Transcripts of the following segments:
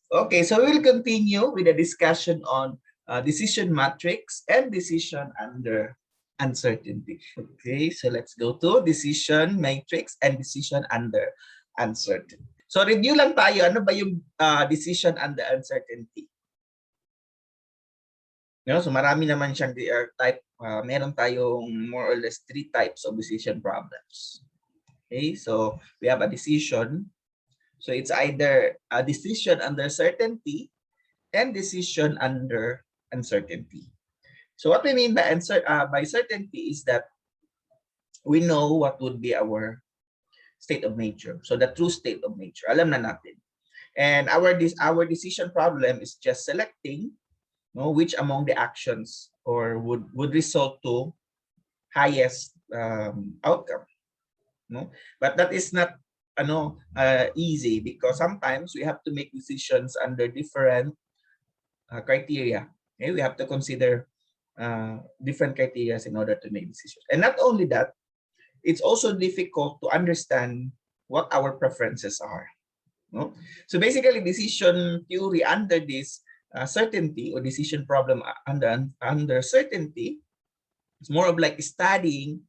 Okay, so we'll continue with a discussion on decision matrix and decision under uncertainty. Okay, so let's go to decision matrix and decision under uncertainty. So review lang tayo, ano ba yung decision under uncertainty? No, so marami naman siyang type, meron tayong more or less 3 types of decision problems. Okay, so we have a decision. So it's either a decision under certainty and decision under uncertainty. So what we mean by certainty is that we know what would be our state of nature. So the true state of nature, alam na natin. And our decision problem is just selecting, which among the actions or would result to highest outcome. But that is not easy, because sometimes we have to make decisions under different criteria. Okay, we have to consider different criteria in order to make decisions. And not only that, it's also difficult to understand what our preferences are. So basically, decision theory under this certainty, or decision problem under certainty, it's more of like studying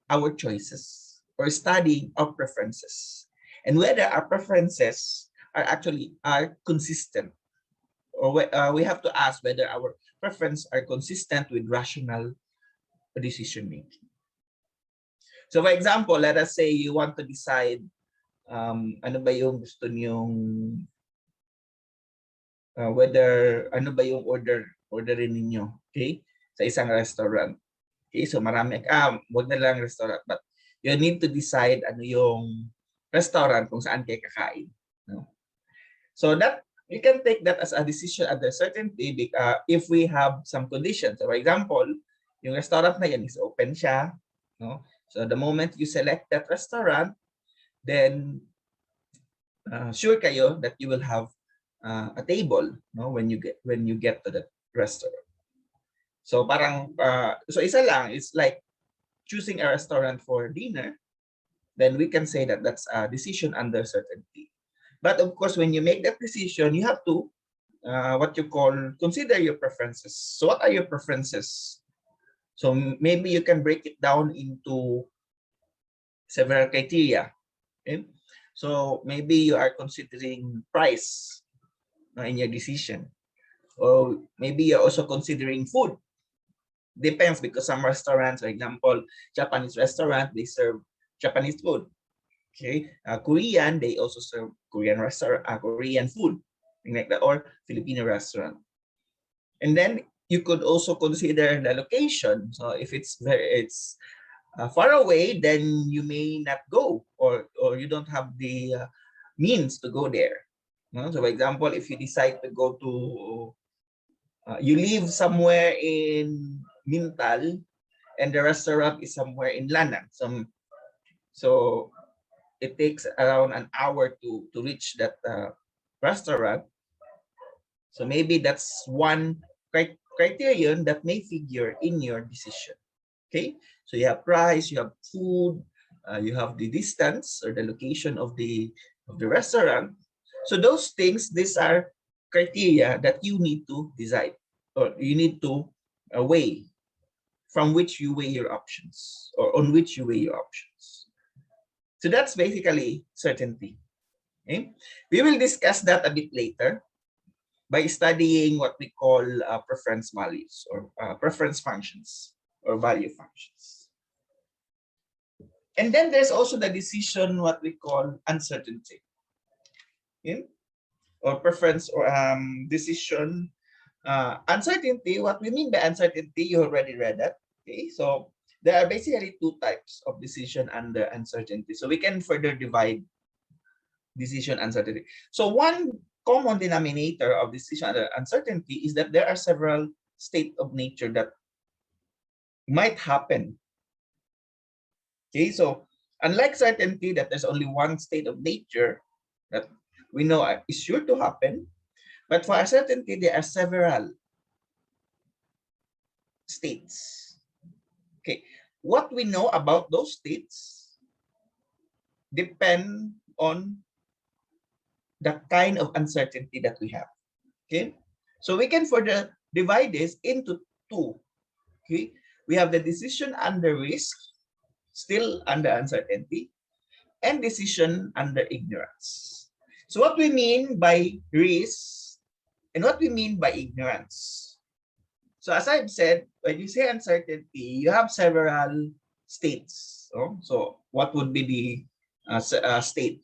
our choices or studying our preferences, and whether our preferences are consistent, or we have to ask whether our preferences are consistent with rational decision making. So for example, let us say you want to decide ano ba yung gusto niyong whether ano ba yung orderin ninyo, okay, sa isang restaurant. Okay, so marami wag na lang restaurant, but you need to decide ano yung restaurant kung saan kayo kakain, no? So that we can take that as a decision under certainty if we have some conditions. So for example, yung restaurant na yan is open siya, no? So the moment you select that restaurant, then sure kayo that you will have a table, no, when you get to the restaurant. So parang so isa lang, it's like choosing a restaurant for dinner. Then we can say that that's a decision under certainty. But of course, when you make that decision, you have to what you call consider your preferences. So what are your preferences? So maybe you can break it down into several criteria. Okay? So maybe you are considering price in your decision, or maybe you're also considering food. Depends, because some restaurants, for example, Japanese restaurant, they serve Japanese food. Okay, Korean, they also serve Korean restaurant, Korean food, like that, or Filipino restaurant. And then you could also consider the location. So if it's far away, then you may not go, or you don't have the means to go there. So for example, if you decide to go to, you live somewhere in Mintal, and the restaurant is somewhere in Lanang. So it takes around an hour to reach that restaurant. So maybe that's one criterion that may figure in your decision. Okay, so you have price, you have food, you have the distance or the location of the restaurant. So those things, these are criteria that you need to decide, or you need to weigh, from which you weigh your options, or on which you weigh your options. So that's basically certainty. Okay? We will discuss that a bit later by studying what we call preference values, or preference functions, or value functions. And then there's also the decision, what we call uncertainty. Okay? Or preference, or decision uncertainty. What we mean by uncertainty, you already read that. Okay, so there are basically 2 types of decision under uncertainty. So we can further divide decision uncertainty. So one common denominator of decision under uncertainty is that there are several states of nature that might happen. Okay, so unlike certainty that there's only one state of nature that we know is sure to happen, but for uncertainty there are several states. Okay, what we know about those states depend on the kind of uncertainty that we have. Okay, so we can further divide this into two. Okay, we have the decision under risk, still under uncertainty, and decision under ignorance. So what we mean by risk and what we mean by ignorance. So as I've said, when you say uncertainty, you have several states. So what would be the state?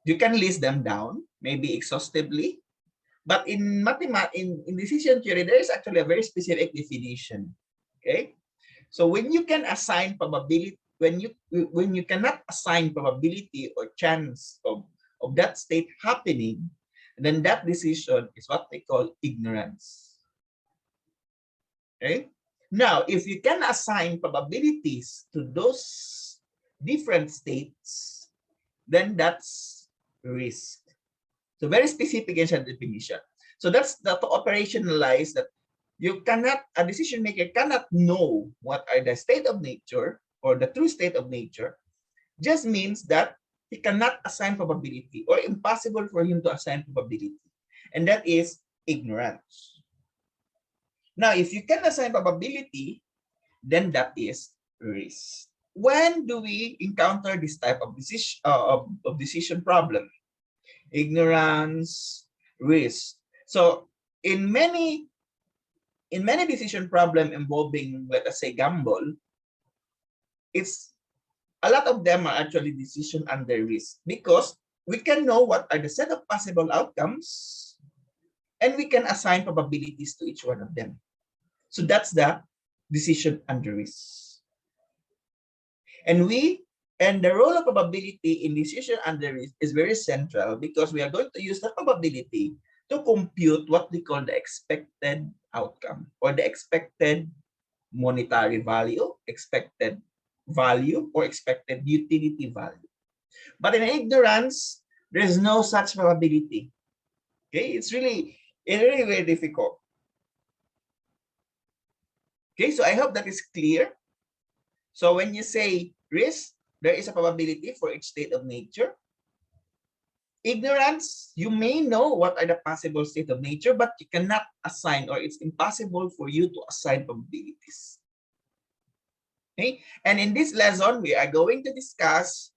You can list them down, maybe exhaustively, but in in decision theory, there is actually a very specific definition. Okay, so when you can assign probability, when you cannot assign probability or chance of that state happening, then that decision is what they call ignorance. Okay. Now, if you can assign probabilities to those different states, then that's risk. So very specific in definition. So that's the to operationalize that you cannot, a decision maker cannot know what are the state of nature or the true state of nature, just means that he cannot assign probability or impossible for him to assign probability. And that is ignorance. Now, if you can assign probability, then that is risk. When do we encounter this type of decision problem? Ignorance, risk. So in many decision problem involving, let us say, gamble, it's a lot of them are actually decision under risk because we can know what are the set of possible outcomes and we can assign probabilities to each one of them. So that's the decision under risk. And the role of probability in decision under risk is very central because we are going to use the probability to compute what we call the expected outcome or the expected monetary value, expected value, or expected utility value. But in ignorance, there is no such probability. Okay, it's really very difficult. Okay, so I hope that is clear. So when you say risk, there is a probability for each state of nature. Ignorance, you may know what are the possible state of nature, but you cannot assign, or it's impossible for you to assign probabilities. Okay, and in this lesson, we are going to discuss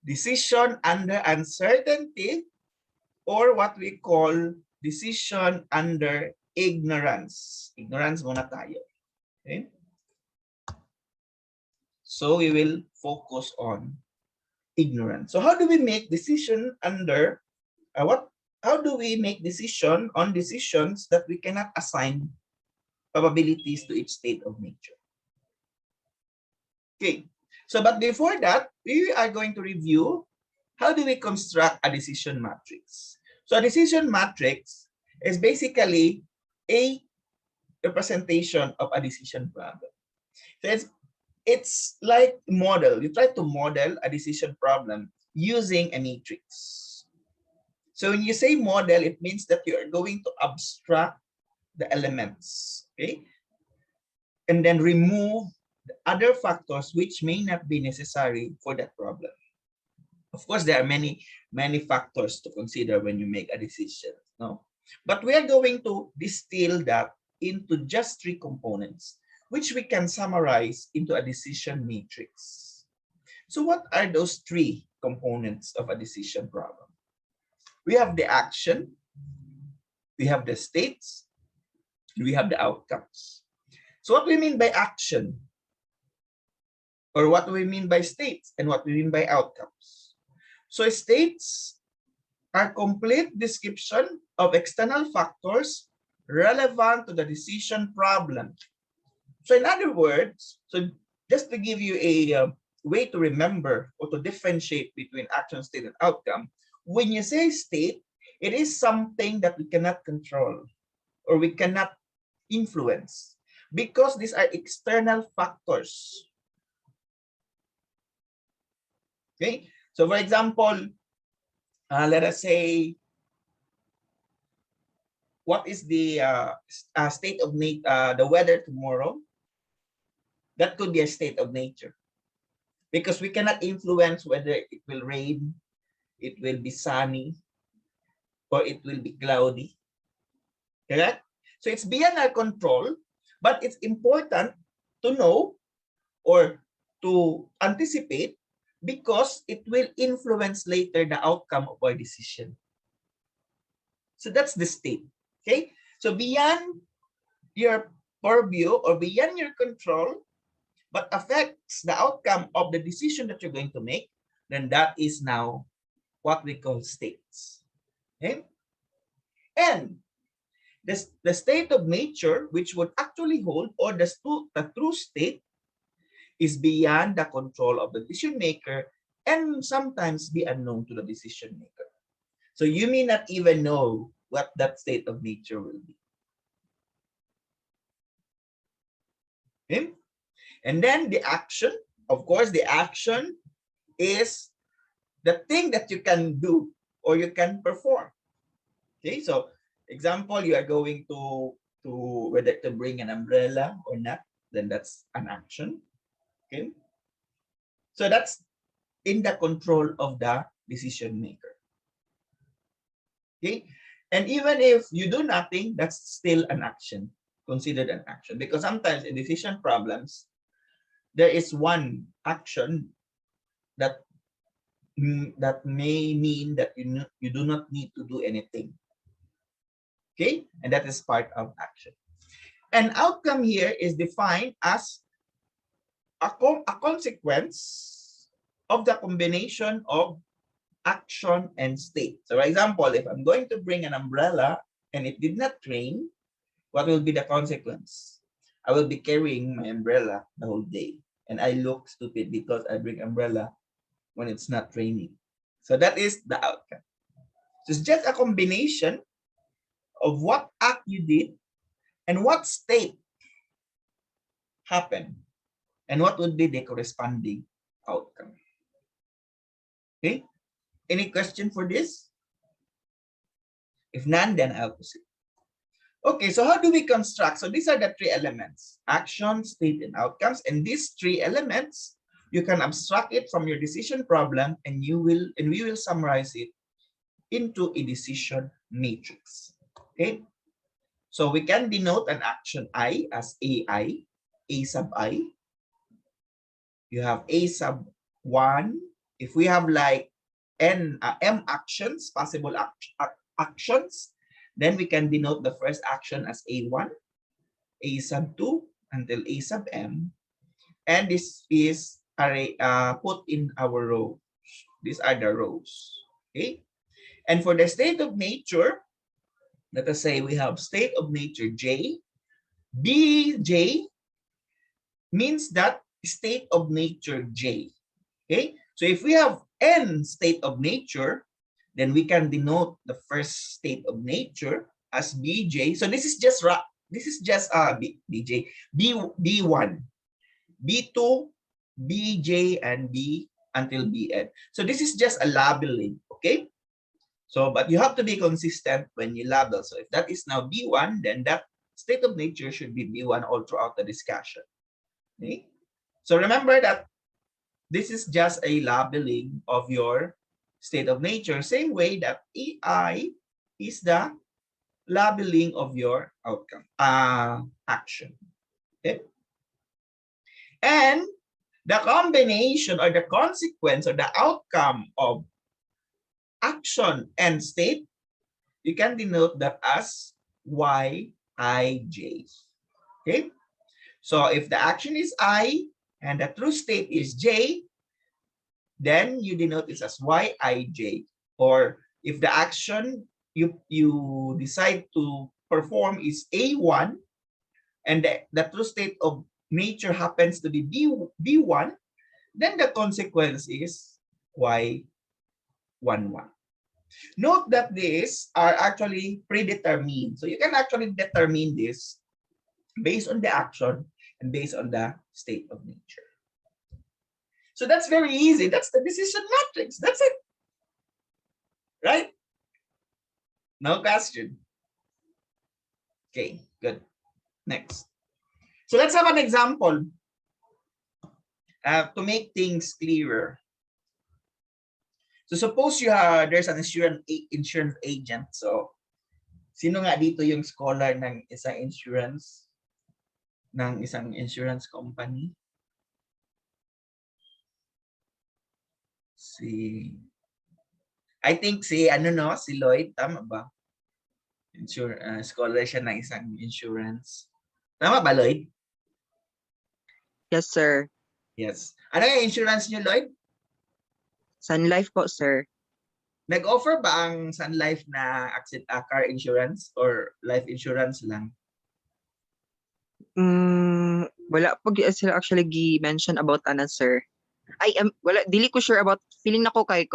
decision under uncertainty, or what we call decision under ignorance. Ignorance muna tayo. Okay? So we will focus on ignorance. So how do we make decision under how do we make decision on decisions that we cannot assign probabilities to each state of nature? Okay. So but before that, we are going to review how do we construct a decision matrix. So a decision matrix is basically a representation of a decision problem. So it's like model. You try to model a decision problem using a matrix. So when you say model, it means that you are going to abstract the elements, okay? And then remove the other factors which may not be necessary for that problem. Of course, there are many factors to consider when you make a decision, no? But we are going to distill that into just 3 components, which we can summarize into a decision matrix. So what are those 3 components of a decision problem? We have the action, we have the states, and we have the outcomes. So what we mean by action, or what do we mean by states, and what we mean by outcomes? So states are complete description of external factors relevant to the decision problem. So in other words, so just to give you a way to remember or to differentiate between action, state, and outcome, when you say state, it is something that we cannot control or we cannot influence because these are external factors. Okay, so for example, let us say, what is the state of the weather tomorrow? That could be a state of nature because we cannot influence whether it will rain, it will be sunny, or it will be cloudy. Correct? So it's beyond our control, but it's important to know or to anticipate because it will influence later the outcome of our decision. So that's the state. Okay? So beyond your purview or beyond your control, but affects the outcome of the decision that you're going to make, then that is now what we call states. Okay? And the state of nature, which would actually hold, or the true state, is beyond the control of the decision maker and sometimes be unknown to the decision maker. So you may not even know what that state of nature will be. Okay? And then the action, of course, the action is the thing that you can do or you can perform. Okay, so example, you are going to whether to bring an umbrella or not, then that's an action. Okay, so that's in the control of the decision maker. Okay, and even if you do nothing, that's still an action, considered an action, because sometimes in decision problems, there is one action that may mean that you do not need to do anything. Okay, and that is part of action. And outcome here is defined as a consequence of the combination of action and state. So for example, if I'm going to bring an umbrella and it did not rain, what will be the consequence? I will be carrying my umbrella the whole day and I look stupid because I bring umbrella when it's not raining. So that is the outcome. So it's just a combination of what act you did and what state happened and what would be the corresponding outcome. Okay, any question for this? If none, then I'll proceed. Okay, so how do we construct? So these are the three elements: action, state, and outcomes. And these three elements, you can abstract it from your decision problem, and we will summarize it into a decision matrix. Okay, so we can denote an action I as AI, A sub I. You have A sub 1. If we have like M actions, possible actions, then we can denote the first action as A1, A sub 2, until A sub M. And this is put in our rows. These are the rows. Okay. And for the state of nature, let us say we have state of nature J. BJ means that state of nature J. Okay. So if we have N state of nature, then we can denote the first state of nature as BJ. So this is just BJ, B1, B2, BJ, and B until BN. So this is just a labeling, okay? So, but you have to be consistent when you label. So if that is now B1, then that state of nature should be B1 all throughout the discussion. Okay? So remember that this is just a labeling of your state of nature, same way that AI is the labeling of your outcome, action. Okay? And the combination or the consequence or the outcome of action and state, you can denote that as YIJ. Okay? So if the action is I and the true state is J, then you denote this as YIJ. Or if the action you decide to perform is A1 and the true state of nature happens to be B1, then the consequence is Y11. Note that these are actually predetermined. So you can actually determine this based on the action and based on the state of nature. So that's very easy. That's the decision matrix. That's it. Right? No question. Okay, good. Next. So let's have an example to make things clearer. So suppose there's an insurance agent. So sino nga dito yung scholar ng isang insurance company? I think si Lloyd, tama ba? Scholar siya ng isang insurance. Tama ba, Lloyd? Yes, sir. Yes. Ano yung insurance niyo, Lloyd? Sun Life po, sir. Nag-offer ba ang Sun Life na car insurance or life insurance lang? Wala po sila actually gi-mention about sir. Wala, dili ko sure about, feeling na ko kay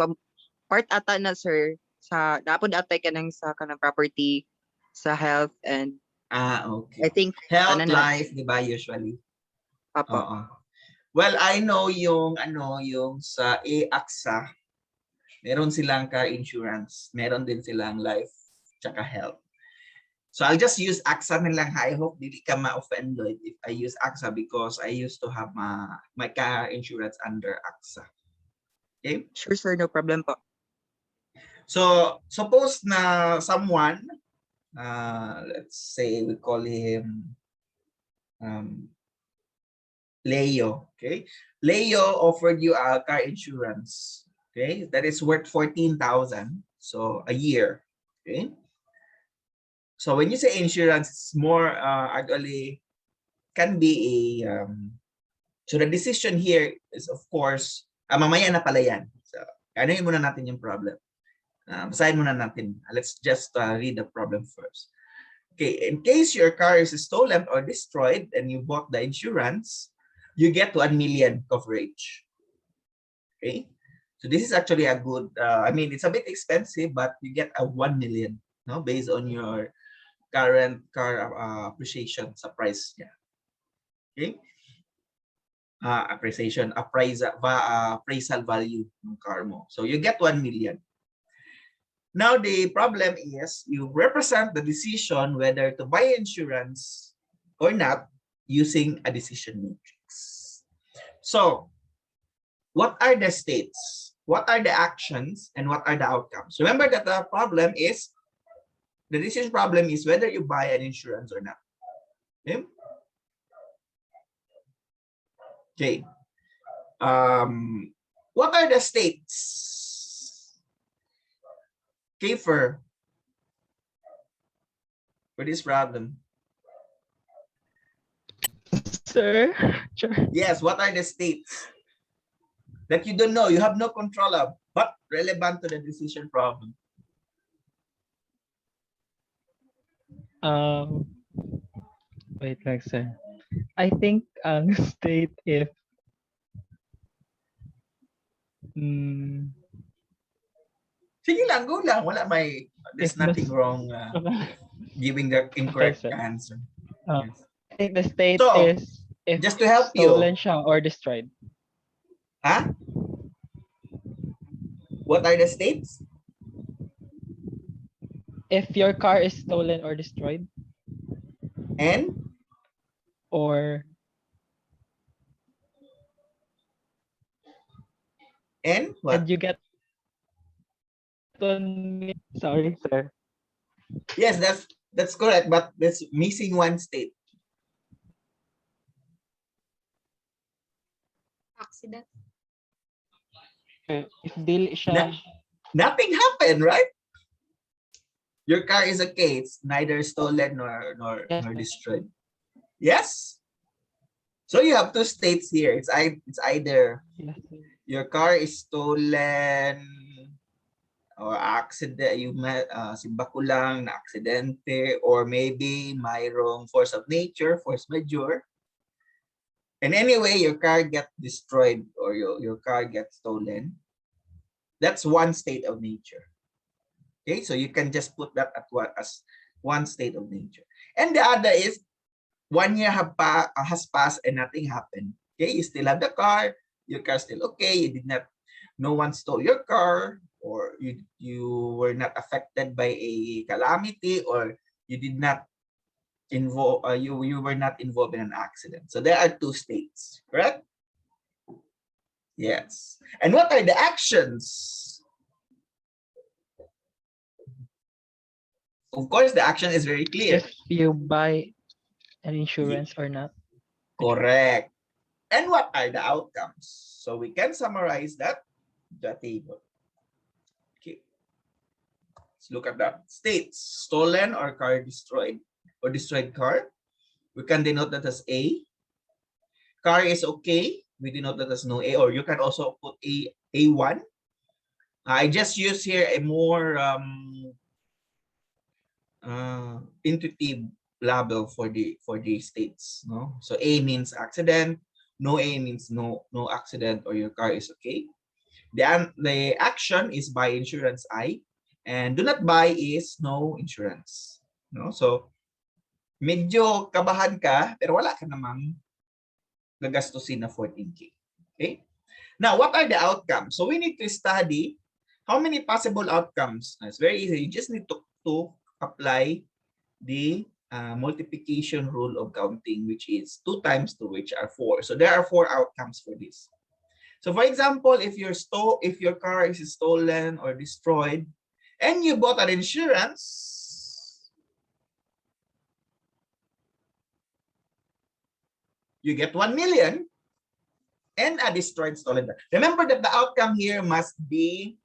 part ata na, sir, sa napod atay ka ng sa kanang property, sa health, and okay. I think health, life, di ba, usually? Apo. Well, I know yung sa AXA, meron silang car insurance, meron din silang life, tsaka health. So I'll just use AXA na lang. I hope dili ka ma-offend, Lloyd, if I use AXA because I used to have my car insurance under AXA. Okay? Sure, sir, no problem po. So suppose na someone, let's say we call him Leo. Okay, Leo offered you a car insurance. Okay, that is worth 14,000. So a year. Okay. So when you say insurance, it's more actually can be a so the decision here is of course mamaya na pala yan. So ano muna natin yung problem. Basahin muna natin. Let's just read the problem first. Okay, in case your car is stolen or destroyed and you bought the insurance, you get 1 million coverage. Okay, so this is actually a good, I mean, it's a bit expensive, but you get a 1 million, no, based on your current car appreciation sa price niya. Okay, appraisal value ng car mo. So you get 1 million. Now the problem is you represent the decision whether to buy insurance or not using a decision matrix. So what are the states? What are the actions and what are the outcomes? Remember that the decision problem is whether you buy an insurance or not. Okay. Okay. What are the states? Kiefer, for this problem. Sir? Sure. Yes, what are the states that you don't know, you have no control of, but relevant to the decision problem? Wait lang, sir. I think ang state if Sige lang, go lang. There's nothing wrong giving the incorrect answer. Yes. I think the state So, is if just to help stolen you. siya or destroyed. Huh? What are the states? If your car is stolen or destroyed. And? Or and what? And you get sorry, sir. Yes, that's correct, but that's missing one state. Accident. If dili siya nothing happened, right? Your car is okay. It's neither stolen nor destroyed. Yes. So you have two states here. It's either your car is stolen or accident, simba ko lang na aksidente, or maybe mayroong force of nature, force majeure. And anyway, your car gets destroyed or your car gets stolen. That's one state of nature. Okay, so you can just put that as one state of nature. And the other is 1 year has passed and nothing happened. Okay, you still have the car, your car still okay, no one stole your car, or you were not affected by a calamity, or you did not you were not involved in an accident. So there are two states, correct? Yes. And what are the actions? Of course, the action is very clear. If you buy an insurance or not. Correct. And what are the outcomes? So we can summarize that, the table. Okay. Let's look at that. States, stolen or car destroyed or destroyed car. We can denote that as A. Car is okay. We denote that as no A, or you can also put A1. I just use here a more intuitive label for the states. No, so A means accident. No A means no accident, or your car is okay. The action is buy insurance I, and do not buy is no insurance. No, so medyo kabahan ka pero wala ka namang gagastusin na 14K. Okay? Now, what are the outcomes? So we need to study how many possible outcomes. It's very easy. You just need to apply the multiplication rule of counting, which is 2 times 2, which are 4. So there are 4 outcomes for this. So for example, if your car is stolen or destroyed and you bought an insurance, you get 1 million and a destroyed stolen car. Remember that the outcome here must be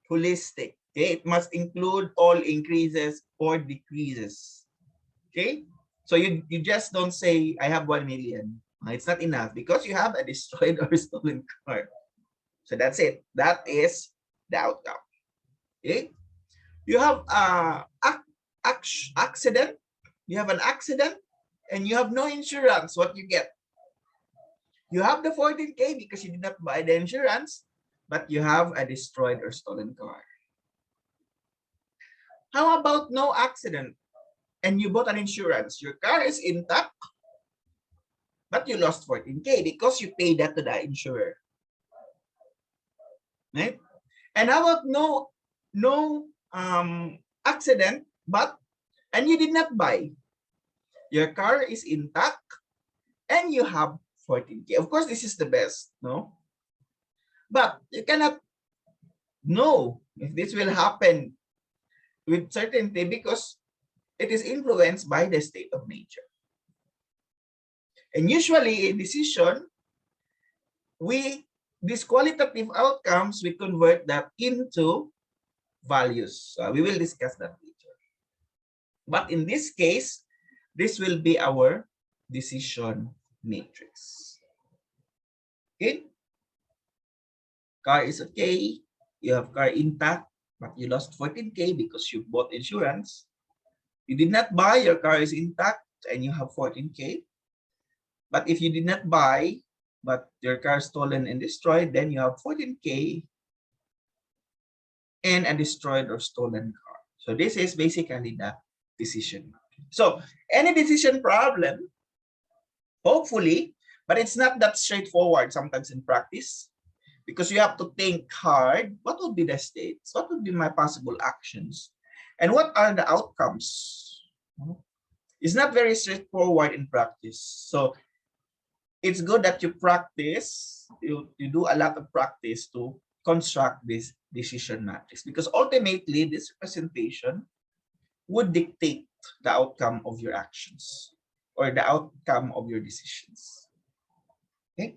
holistic. Okay, it must include all increases or decreases. Okay, so you just don't say I have 1 million. It's not enough because you have a destroyed or stolen car. So that's it. That is the outcome. Okay, you have accident. You have an accident and you have no insurance. What you get? You have the 14K because you did not buy the insurance, but you have a destroyed or stolen car. How about no accident and you bought an insurance? Your car is intact, but you lost 14K because you paid that to the insurer. Right? And how about no accident, and you did not buy? Your car is intact and you have 14K. Of course, this is the best, no? But you cannot know if this will happen with certainty because it is influenced by the state of nature. And usually in decision, these qualitative outcomes, we convert that into values. We will discuss that later. But in this case, this will be our decision matrix. Okay? Car is okay. You have car intact, but you lost 14K because you bought insurance. You did not buy, your car is intact, and you have 14K. But if you did not buy, but your car is stolen and destroyed, then you have 14K and a destroyed or stolen car. So this is basically the decision. So any decision problem, hopefully, but it's not that straightforward sometimes in practice, because you have to think hard. What would be the states? What would be my possible actions? And what are the outcomes? It's not very straightforward in practice. So it's good that you practice, you do a lot of practice to construct this decision matrix, because ultimately this representation would dictate the outcome of your actions or the outcome of your decisions. Okay?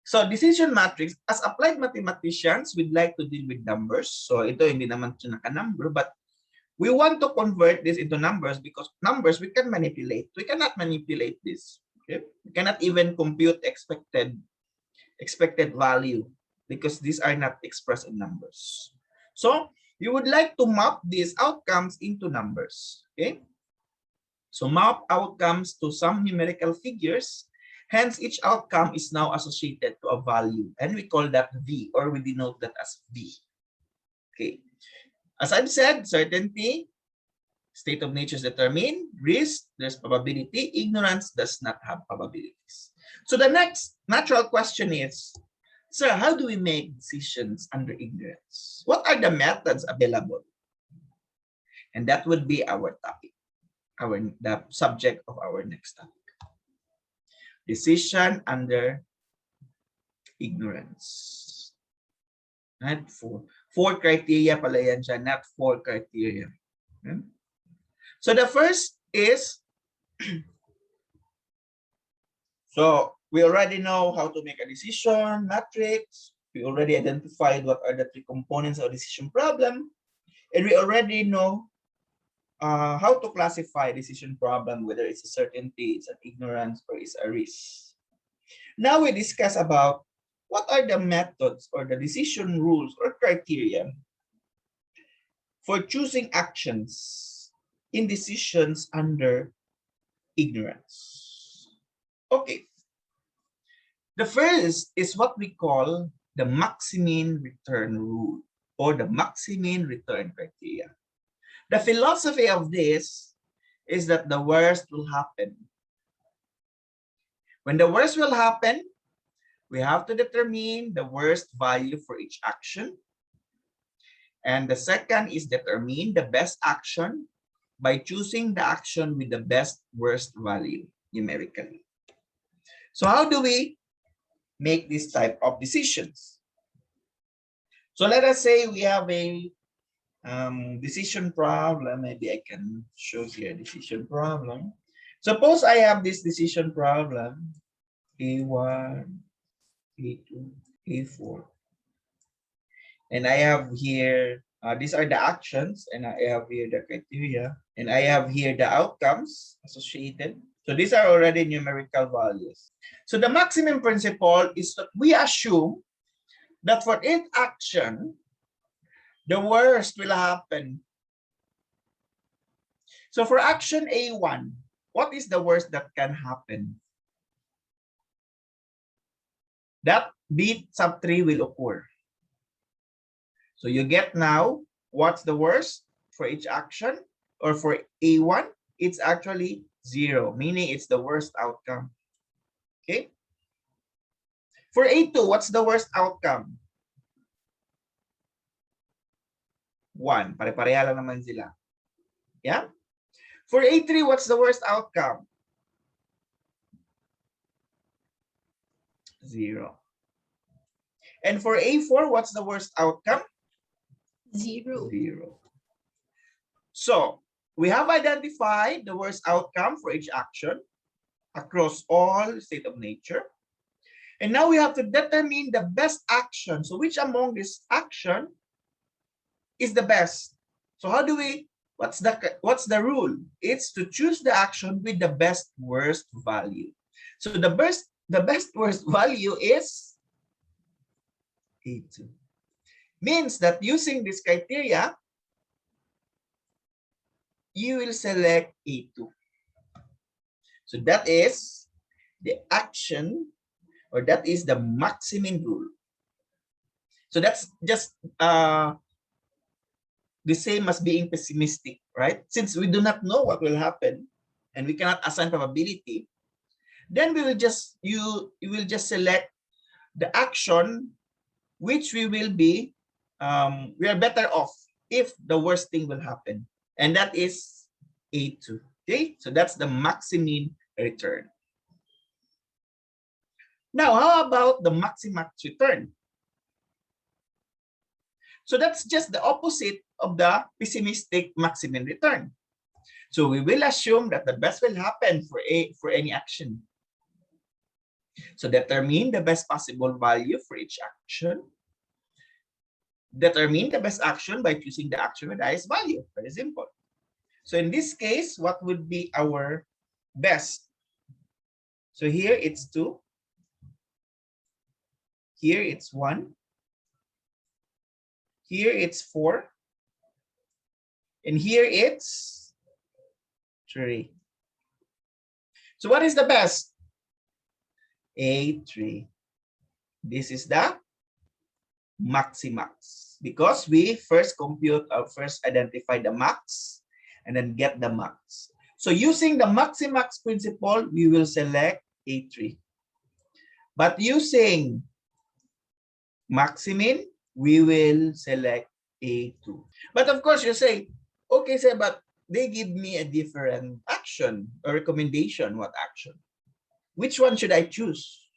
So decision matrix, as applied mathematicians, we'd like to deal with numbers. So ito hindi naman siya naka-number, but we want to convert this into numbers because numbers we can manipulate. We cannot manipulate this. Okay? We cannot even compute expected value because these are not expressed in numbers. So you would like to map these outcomes into numbers. Okay? So map outcomes to some numerical figures. Hence, each outcome is now associated to a value, and we call that V, or we denote that as V. Okay. As I've said, certainty, state of nature is determined. Risk, there's probability. Ignorance does not have probabilities. So the next natural question is, sir, how do we make decisions under ignorance? What are the methods available? And that would be our topic, the subject of our next topic. Decision under ignorance. And 4 criteria pala yan siya, not 4 criteria. Hmm? So the first is, so we already know how to make a decision matrix. We already identified what are the 3 components of decision problem. And we already know how to classify decision problem, whether it's a certainty, it's an ignorance, or it's a risk. Now we discuss about what are the methods or the decision rules or criteria for choosing actions in decisions under ignorance. Okay. The first is what we call the maximum return rule or the maximum return criteria. The philosophy of this is that the worst will happen. When the worst will happen, we have to determine the worst value for each action. And the second is determine the best action by choosing the action with the best worst value numerically. So how do we make this type of decisions? So let us say we have a decision problem. Maybe I can show here decision problem. Suppose I have this decision problem, A1, A2, A4. And I have here, these are the actions, and I have here the criteria, and I have here the outcomes associated. So these are already numerical values. So the maximum principle is that we assume that for each action, the worst will happen. So for action A1, what is the worst that can happen? That B sub 3 will occur. So you get now, what's the worst for each action? Or for A1, it's actually 0, meaning it's the worst outcome. Okay? For A2, what's the worst outcome? 1. Pare-pareha lang naman sila. Yeah? For A3, what's the worst outcome? 0. And for A4, what's the worst outcome? 0. 0. So we have identified the worst outcome for each action across all state of nature. And now we have to determine the best action. So which among this action is the best? So how do we, what's the rule? It's to choose the action with the best worst value. So the best worst value is A2. Means that using this criteria, you will select A2. So that is the action, or that is the maximum rule. So that's just the same as being pessimistic, right? Since we do not know what will happen and we cannot assign probability, then we will just you will just select the action which we will be we are better off if the worst thing will happen, and that is A2. Okay, so that's the maximum return. Now, how about the maximax return? So that's just the opposite of the pessimistic maximum return. So we will assume that the best will happen for any action. So determine the best possible value for each action. Determine the best action by choosing the action with the highest value. Very simple. So in this case, what would be our best? So here it's 2. Here it's 1. Here it's 4. And here it's 3. So what is the best? A3. This is the maximax, because we first compute or first identify the max and then get the max. So using the maximax principle, we will select A3. But using maximum, we will select A2. But of course, you say, okay, sir, but they give me a different action or recommendation. What action? Which one should I choose?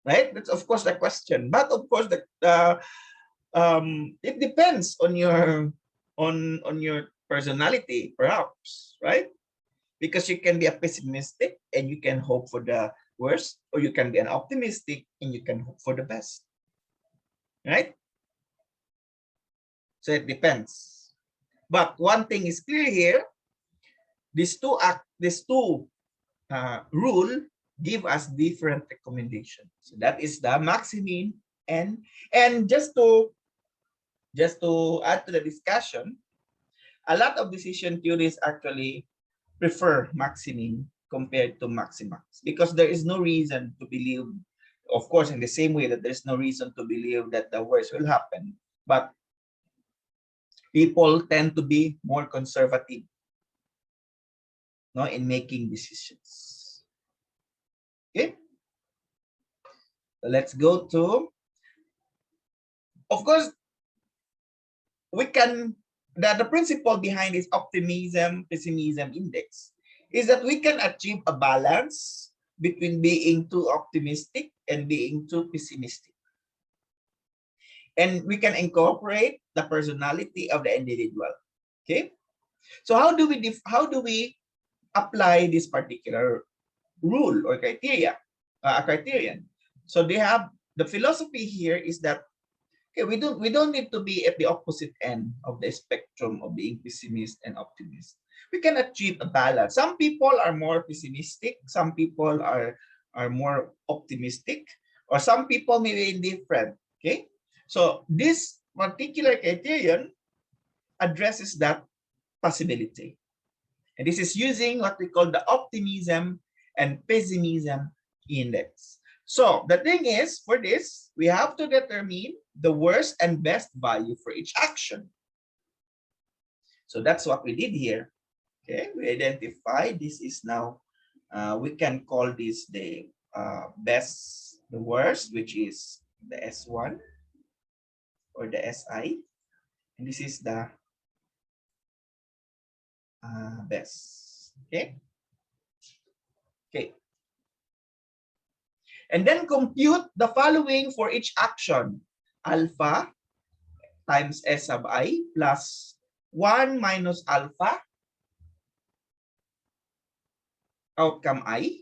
right? That's of course the question. But of course, it depends on your personality, perhaps, right? Because you can be a pessimistic and you can hope for the worst, or you can be an optimistic and you can hope for the best, right? So it depends. But one thing is clear here: these two rule give us different recommendations. So that is the maximum and just to add to the discussion, a lot of decision theories actually prefer maximum compared to maximax, because there is no reason to believe, of course, in the same way that there's no reason to believe that the worst will happen, but people tend to be more conservative, no, in making decisions. Okay, so let's go to, of course, we can, the principle behind this optimism pessimism index is that we can achieve a balance between being too optimistic and being too pessimistic, and we can incorporate the personality of the individual. Okay, so how do we apply this particular rule or criteria, criterion? So they have, the philosophy here is that, okay, we don't need to be at the opposite end of the spectrum of being pessimist and optimist. We can achieve a balance. Some people are more pessimistic, some people are more optimistic, or some people may be indifferent. Okay, so this particular criterion addresses that possibility, and this is using what we call the optimism and pessimism index. So the thing is, for this, we have to determine the worst and best value for each action. So that's what we did here. Okay, we identify this is now, we can call this the the worst, which is the S1 or the SI, and this is the best. Okay. Okay. And then compute the following for each action: alpha times S sub I plus 1 minus alpha outcome I.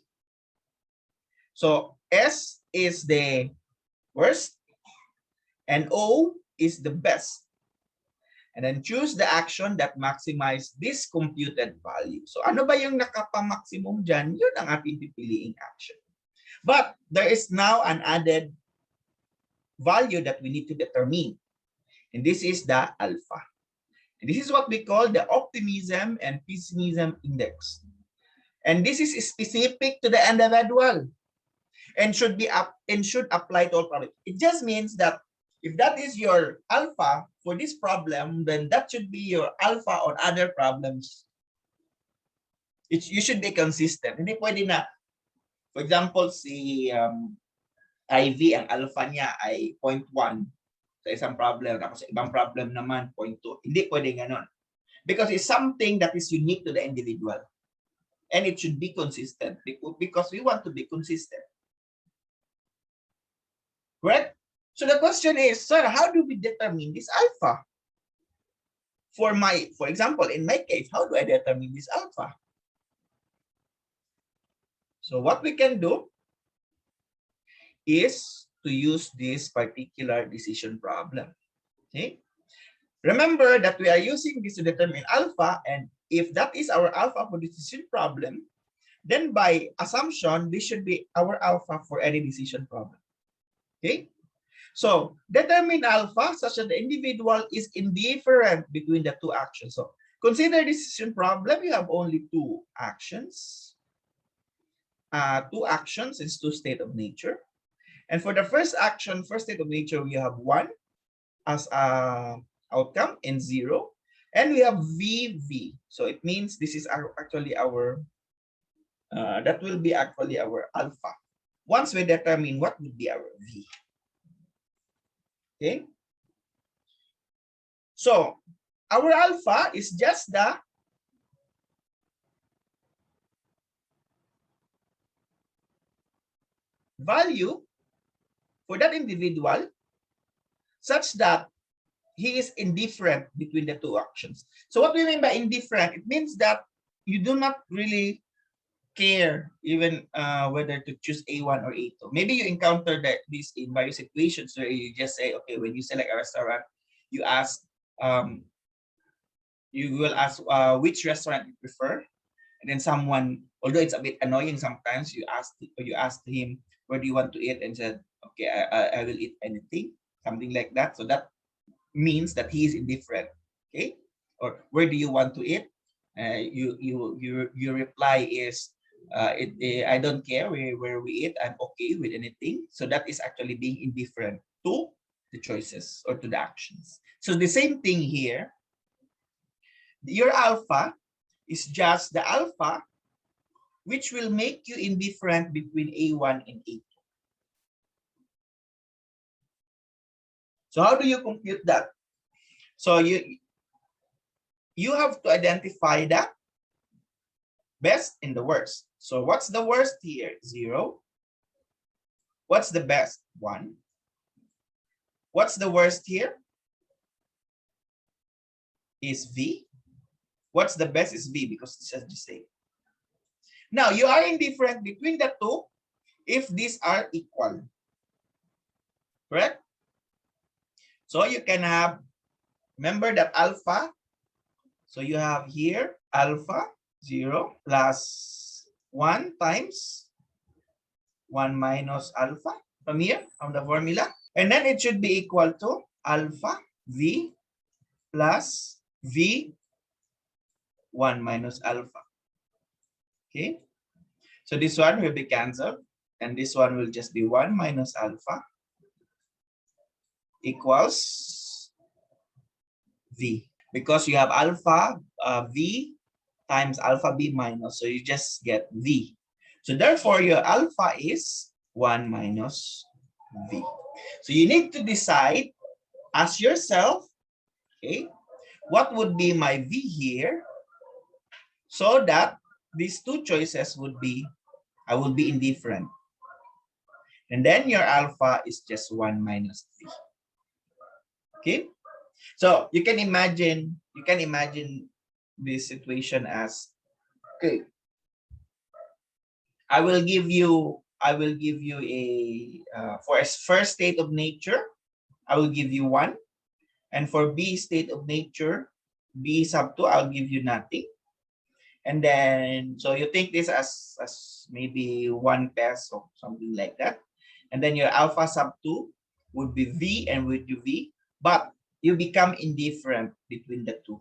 So S is the worst and O is the best. And then choose the action that maximize this computed value. So ano ba yung nakapa-maximum dyan? Yun ang ating pipiliing action. But there is now an added value that we need to determine. And this is the alpha. And this is what we call the optimism and pessimism index. And this is specific to the individual and should apply to all problems. It just means that if that is your alpha for this problem, then that should be your alpha on other problems. You should be consistent. Hindi pwede na, for example, si IV, ang alpha niya ay 0.1 sa isang problem, tapos sa ibang problem naman 0.2. Hindi pwede ganon. Because it's something that is unique to the individual. And it should be consistent because we want to be consistent. Correct? So the question is, sir, how do we determine this alpha? For example, in my case, how do I determine this alpha? So what we can do is to use this particular decision problem. Okay? Remember that we are using this to determine alpha, and if that is our alpha for the decision problem, then by assumption, this should be our alpha for any decision problem. Okay? So determine alpha such that the individual is indifferent between the two actions. So consider this decision problem, you have only two actions. Two actions is two state of nature. And for the first action, first state of nature, we have 1 as a outcome and 0. And we have VV. So it means this is actually our, that will be actually our alpha. Once we determine what would be our V. Okay. So our alpha is just the value for that individual such that he is indifferent between the two actions. So what we mean by indifferent, it means that you do not really care even whether to choose A1 or A2. Maybe you encounter this in various situations where you just say, okay, when you select a restaurant, you ask, you will ask which restaurant you prefer, and then someone, although it's a bit annoying sometimes, you ask him, where do you want to eat, and said, okay, I will eat anything, something like that. So that means that he is indifferent. Okay, or where do you want to eat? Your reply is, I don't care where we eat. I'm okay with anything. So that is actually being indifferent to the choices or to the actions. So the same thing here. Your alpha is just the alpha which will make you indifferent between A1 and A2. So how do you compute that? So you have to identify the best and the worst. So what's the worst here? 0. What's the best? 1. What's the worst here? Is V. What's the best is V because it's just the same. Now you are indifferent between the two if these are equal. Correct? So you can have, remember that alpha. So you have here alpha 0 plus 1 times 1 minus alpha from here, from the formula. And then it should be equal to alpha V plus V 1 minus alpha. Okay. So this one will be cancelled. And this one will just be 1 minus alpha equals V. Because you have alpha V times alpha B minus. So you just get V. So therefore, your alpha is 1 minus V. So you need to decide, ask yourself, okay, what would be my V here so that these two choices would be, I would be indifferent. And then your alpha is just 1 minus V. Okay, so you can imagine this situation as, okay, I will give you a for a first state of nature, I will give you 1, and for B state of nature, B sub 2, I'll give you nothing. And then so you take this as maybe 1 peso, something like that. And then your alpha sub 2 would be V and would be V, but you become indifferent between the two.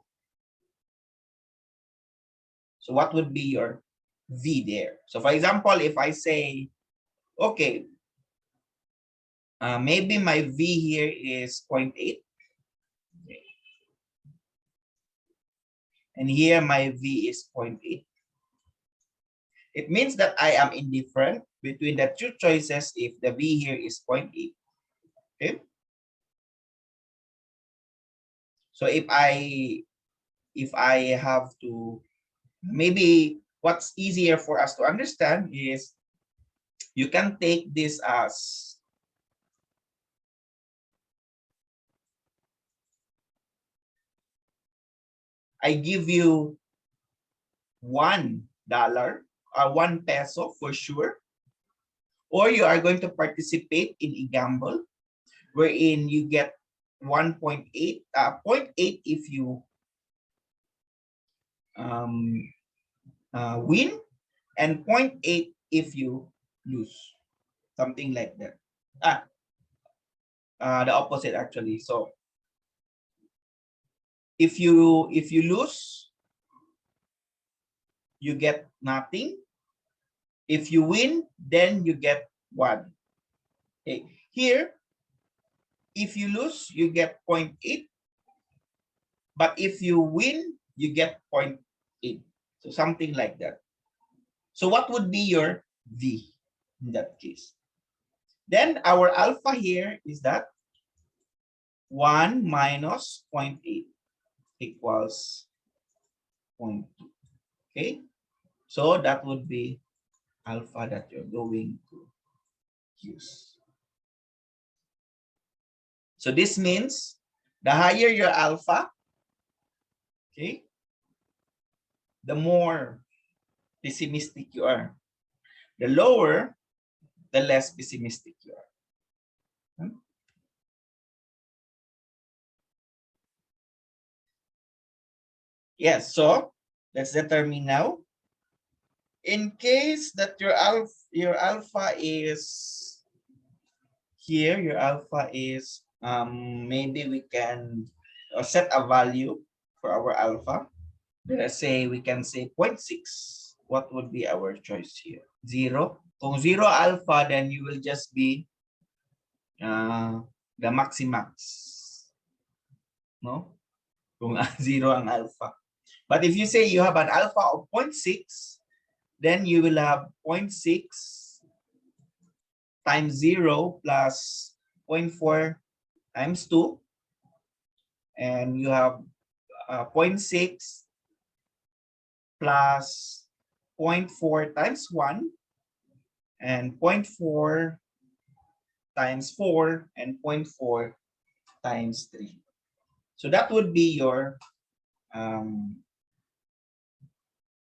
So what would be your V there? So for example, if I say, okay, maybe my V here is 0.8. And here my V is 0.8. It means that I am indifferent between the two choices if the V here is 0.8. Okay. So if I have to, maybe what's easier for us to understand is you can take this as I give you $1 or 1 peso for sure, or you are going to participate in a gamble wherein you get 1.8, 0.8 if you win, and 0.8 if you lose, something like that. The opposite actually. So if you lose, you get nothing. If you win, then you get 1. Okay. Here, if you lose, you get 0.8. But if you win, you get 0.8. So something like that. So what would be your V in that case? Then our alpha here is that 1 minus 0.8 equals 0.2. Okay. So that would be alpha that you're going to use. So this means the higher your alpha, okay, the more pessimistic you are. The lower, the less pessimistic you are. Yes, so let's determine now. In case that your alpha is here, your alpha is maybe we can set a value for our alpha. Let's say we can say 0.6. What would be our choice here? 0. Kung 0 alpha, then you will just be the maximax. No? Kung 0 ang alpha. But if you say you have an alpha of 0.6, then you will have 0.6 times 0 plus 0.4 times 2. And you have 0.6 plus 0.4 times 1 and 0.4 times 4 and 0.4 times 3. So that would be your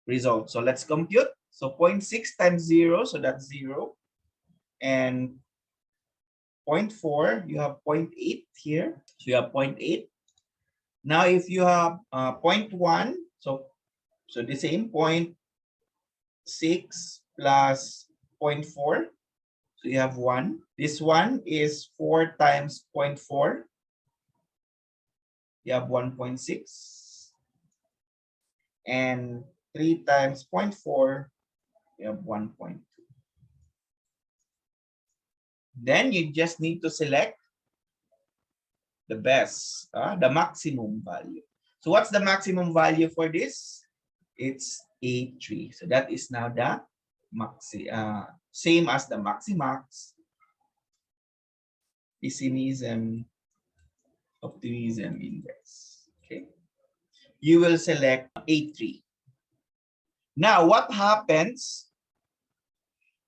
result. So let's compute. So 0.6 times 0, so that's 0. And 0.4, you have 0.8 here. So you have 0.8. Now if you have 0.1, so the same 0.6 plus 0.4. So you have 1. This one is 4 times 0.4. You have 1.6. And 3 times 0.4, you have 1.2. Then you just need to select the best, the maximum value. So what's the maximum value for this? It's A3. So that is now the same as the maximax, pessimism, optimism index. Okay. You will select A3. Now, what happens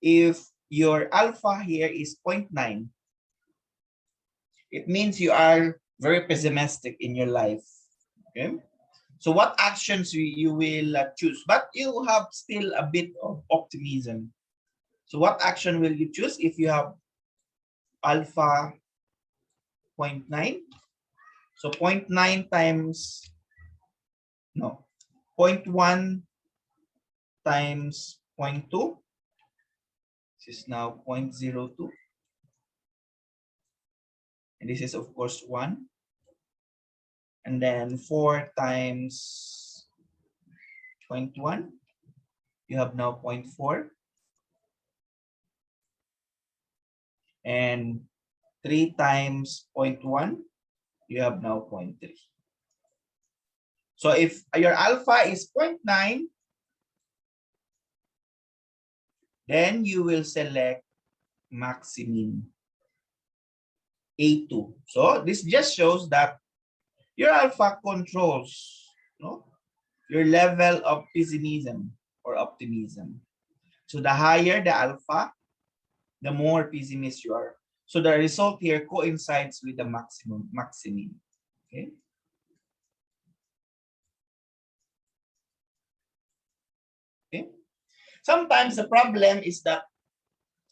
if your alpha here is 0.9? It means you are very pessimistic in your life. Okay. So what actions you will choose? But you have still a bit of optimism. So what action will you choose if you have alpha 0.9? So 0.9 times, no, 0.1 times 0.2. This is now 0.02. And this is, of course, 1. And then 4 times 0.1. You have now 0.4. And 3 times 0.1. You have now 0.3. So if your alpha is 0.9, then you will select maximum A2. So this just shows that your alpha controls, no, your level of pessimism or optimism. So the higher the alpha, the more pessimist you are. So the result here coincides with the maximum. Okay. Okay. Sometimes the problem is that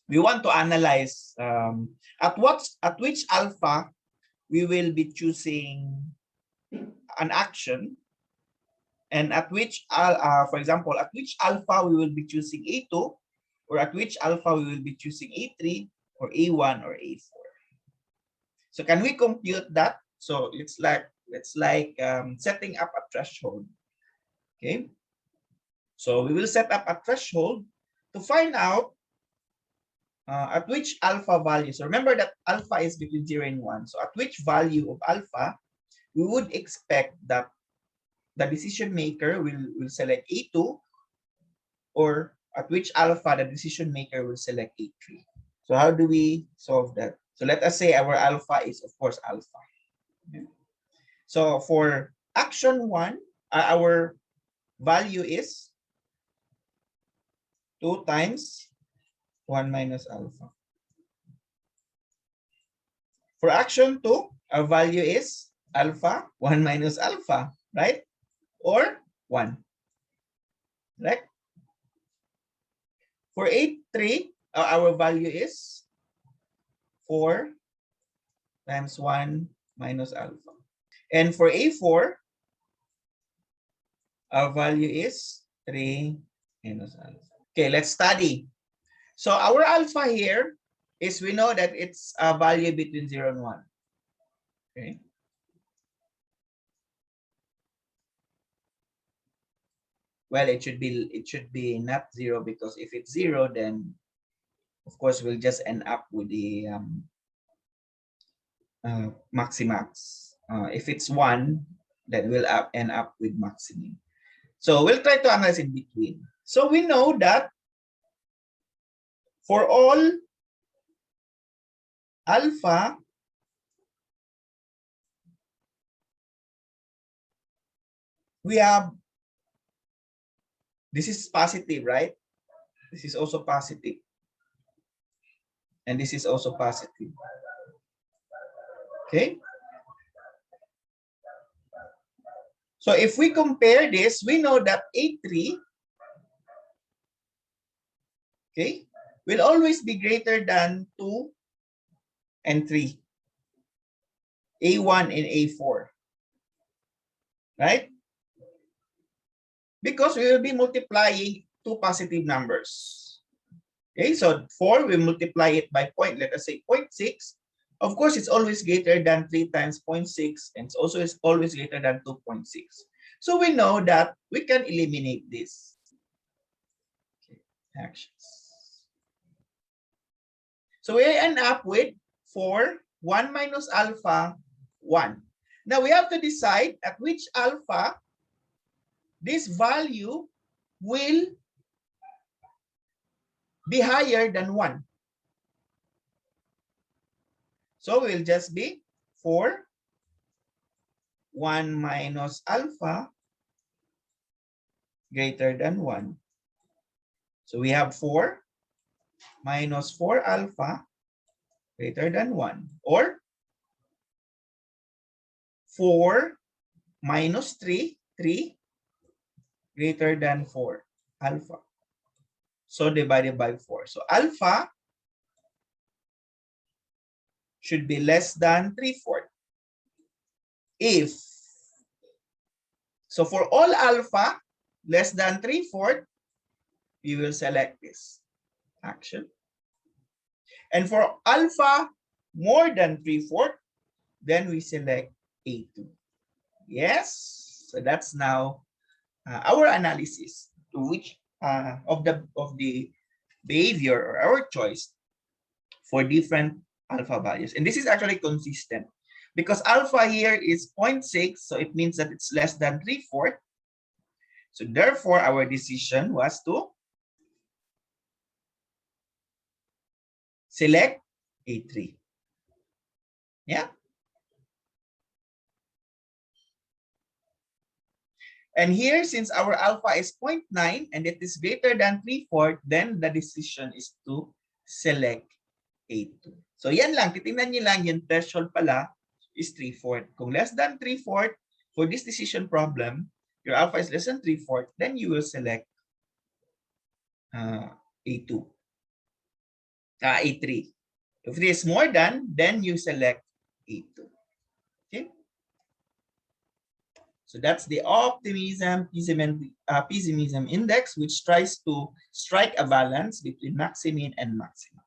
we want to analyze at which alpha we will be choosing an action, and at which for example, at which alpha we will be choosing A2, or at which alpha we will be choosing A3 or A1 or A4. So can we compute that? So it's like setting up a threshold. Okay. So we will set up a threshold to find out at which alpha value. So remember that alpha is between 0 and 1. So at which value of alpha we would expect that the decision maker will select A2, or at which alpha the decision maker will select A3. So how do we solve that? So let us say our alpha is, of course, alpha. Okay. So for action 1, our value is 2 times 1 minus alpha. For action 2, Our value is alpha, 1 minus alpha, right? Or 1, right? For A3, our value is 4 times 1 minus alpha. And for A4, our value is 3 minus alpha. Okay, let's study. So our alpha here is, we know that it's a value between 0 and 1. Okay. Well, it should be not 0, because if it's 0, then of course we'll just end up with the maximax. If it's 1, then we'll end up with maximum. So we'll try to analyze in between. So we know that for all alpha, we have, this is positive, right? This is also positive. And this is also positive. Okay. So if we compare this, we know that A3, okay, will always be greater than 2 and 3. A1 and A4. Right? Because we will be multiplying two positive numbers. Okay, so 4, we multiply it by point, let us say 0.6. Of course, it's always greater than 3 times 0.6, and it's also is always greater than 2.6. So we know that we can eliminate this. Okay, actions. So we end up with 4, 1 minus alpha, 1. Now we have to decide at which alpha this value will be higher than 1. So we'll just be 4, 1 minus alpha greater than 1. So we have 4 minus 4 alpha greater than 1, or 4 minus 3, 3 greater than 4 alpha. So divided by 4. So alpha should be less than 3/4. If, so for all alpha less than 3/4, we will select this action. And for alpha more than 3/4, then we select A2. Yes, so that's now our analysis to which of the behavior or our choice for different alpha values. And this is actually consistent because alpha here is 0.6, so it means that it's less than 3/4. So therefore, our decision was to select A3. Yeah. And here, since our alpha is 0.9 and it is greater than 3/4, then the decision is to select A2. So yan lang, titingnan niyo lang, yung threshold pala is 3/4. Kung less than 3/4, for this decision problem, your alpha is less than 3/4, then you will select A2. A3. If it is more than, then you select A2. Okay? So that's the pessimism index, which tries to strike a balance between maximin and maximax.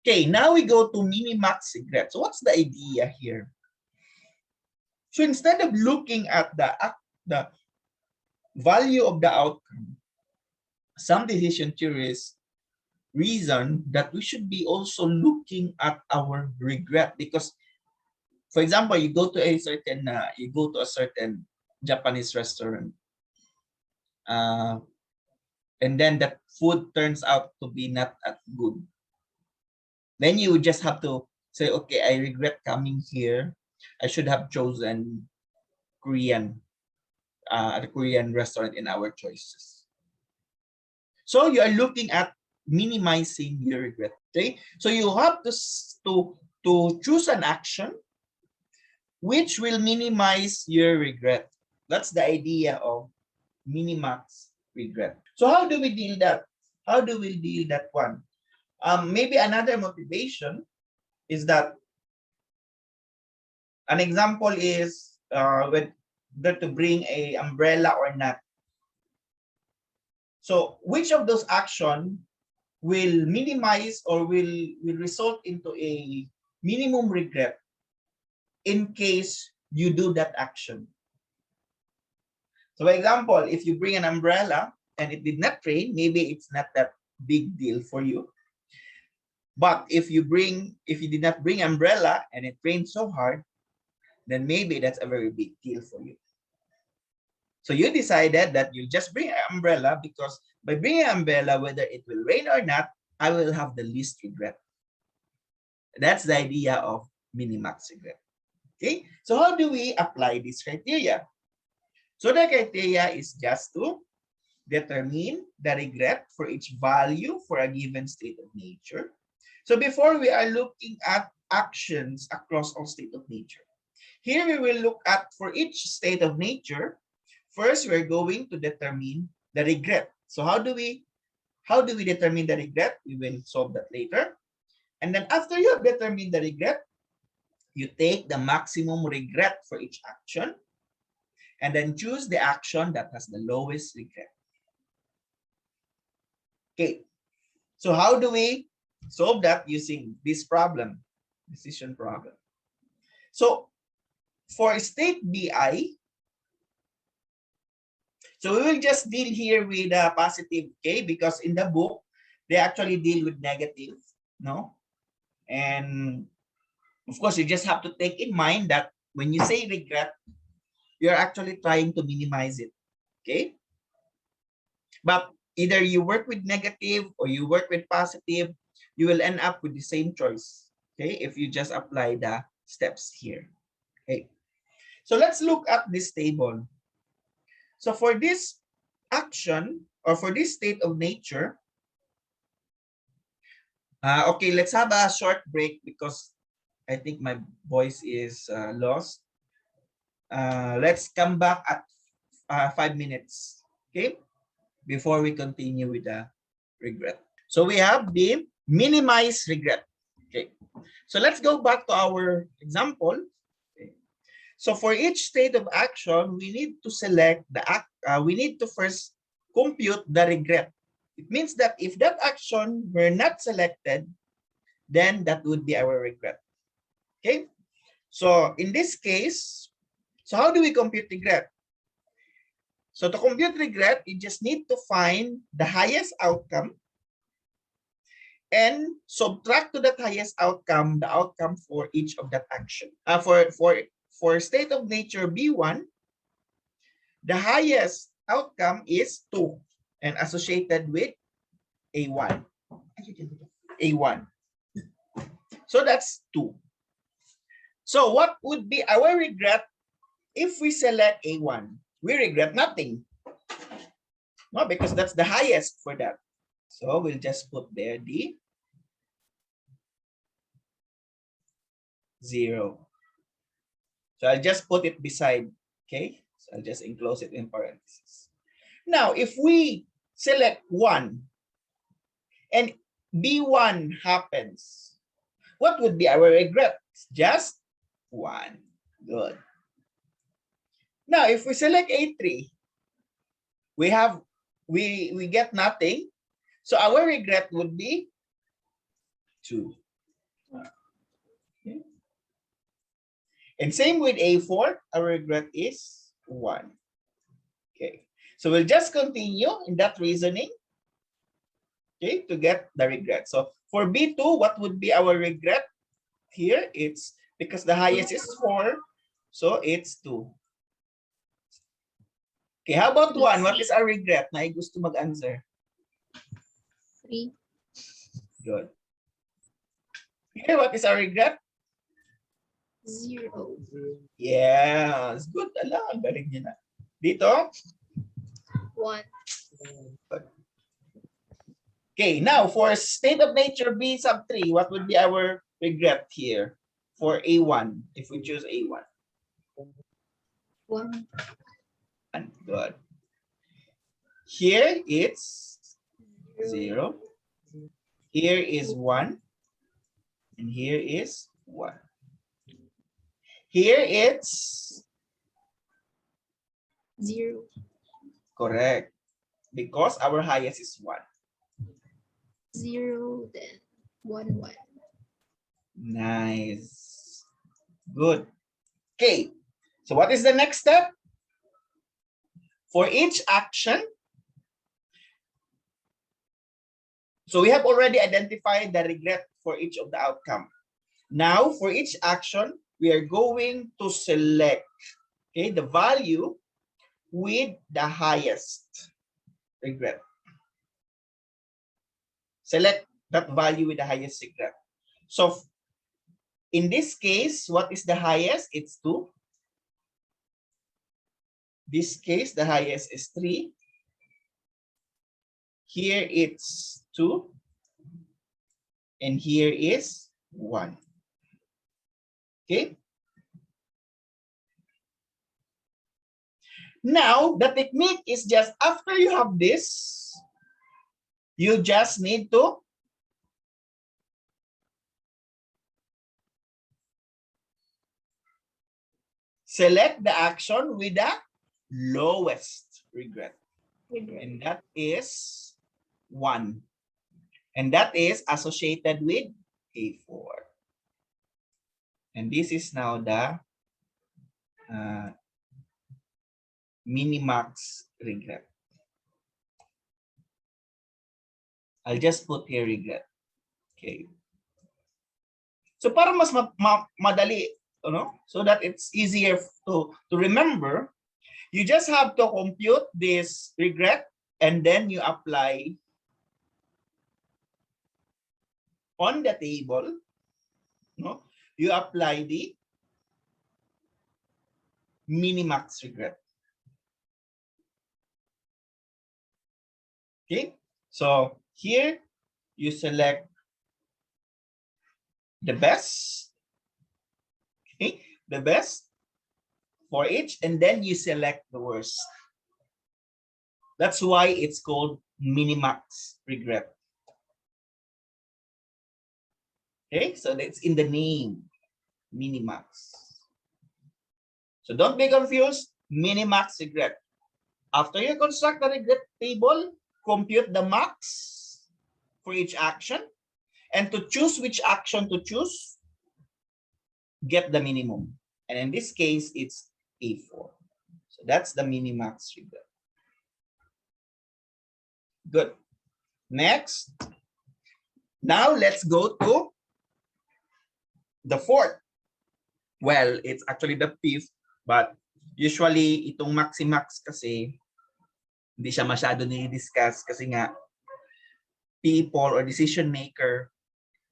Okay, now we go to minimax regret. So what's the idea here? So instead of looking at the value of the outcome, some decision theorists reason that we should be also looking at our regret, because for example, you go to a certain Japanese restaurant, and then that food turns out to be not as good. Then you just have to say, okay, I regret coming here. I should have chosen Korean, the Korean restaurant in our choices. So you are looking at minimizing your regret. Okay, so you have to to choose an action which will minimize your regret. That's the idea of minimax regret. So how do we deal that? How do we deal that one? Maybe another motivation is that an example is whether to bring a umbrella or not. So which of those actions will minimize or will result into a minimum regret in case you do that action? So for example, if you bring an umbrella and it did not rain, maybe it's not that big deal for you. But if you did not bring umbrella and it rained so hard, then maybe that's a very big deal for you. So you decided that you just bring an umbrella because by bringing an umbrella, whether it will rain or not, I will have the least regret. That's the idea of minimax regret. Okay, so how do we apply this criteria? So the criteria is just to determine the regret for each value for a given state of nature. So before we are looking at actions across all state of nature, here we will look at for each state of nature. First, we're going to determine the regret. So how do we determine the regret? We will solve that later. And then after you have determined the regret, you take the maximum regret for each action and then choose the action that has the lowest regret. Okay, so how do we solve that using this problem, decision problem? So for state BI, so we will just deal here with positive, okay? Because in the book, they actually deal with negative, no? And of course, you just have to take in mind that when you say regret, you're actually trying to minimize it, okay? But either you work with negative or you work with positive, you will end up with the same choice, okay? If you just apply the steps here, okay? So let's look at this table. So for this action or for this state of nature, okay, let's have a short break because I think my voice is lost. Let's come back at 5 minutes, okay? Before we continue with the regret. So we have the minimize regret, okay? So let's go back to our example. So for each state of action, we need to select the we need to first compute the regret. It means that if that action were not selected, then that would be our regret. Okay. So in this case, so how do we compute regret? So to compute regret, you just need to find the highest outcome and subtract to that highest outcome the outcome for each of that action. For state of nature B1, the highest outcome is 2 and associated with A1. A1. So that's 2. So what would be our regret if we select A1? We regret nothing. No, because that's the highest for that. So we'll just put there the 0. So I'll just put it beside, okay? So I'll just enclose it in parentheses. Now, if we select 1 and B1 happens, what would be our regret? Just 1. Good. Now, if we select A3, we get nothing. So our regret would be 2. Okay. And same with A4, our regret is 1. Okay. So we'll just continue in that reasoning, okay, to get the regret. So for B2, what would be our regret? Here, it's because the highest is 4, so it's 2. Okay, how about 1? What is our regret? Na gusto mag-answer? 3. Good. Here, what is our regret? 0. Yes, good. Ala, ang galing niya na. Dito? 1. Okay, now for state of nature B sub 3, what would be our regret here for A1 if we choose A1? 1. Good. Here it's 0. Here is 1. And here is 1. Here it's 0. correct. Because our highest is 1. 0, then 1, 1. Nice. Good. Okay. So what is the next step? For each action, so we have already identified the regret for each of the outcome. Now, for each action, we are going to select, okay, the value with the highest regret. Select that value with the highest regret. So, in this case, what is the highest? It's 2. This case, the highest is 3. Here it's 2. And here is 1. Okay. Now, the technique is just after you have this, you just need to select the action with the lowest regret. And that is 1. And that is associated with A4. And this is now the minimax regret. I'll just put here regret. Okay. So para mas madali, so that it's easier to remember, you just have to compute this regret and then you apply on the table, you apply the minimax regret. Okay, so here you select the best, okay, the best for each, and then you select the worst. That's why it's called minimax regret. Okay, so that's in the name, minimax. So don't be confused, minimax regret. After you construct the regret table, compute the max for each action, and to choose which action to choose, get the minimum. And in this case, it's A4. So that's the minimax regret. Good. Next. Now let's go to the fourth. Well, it's actually the fifth, but usually itong maximax kasi hindi siya masyado ni-discuss kasi nga people or decision maker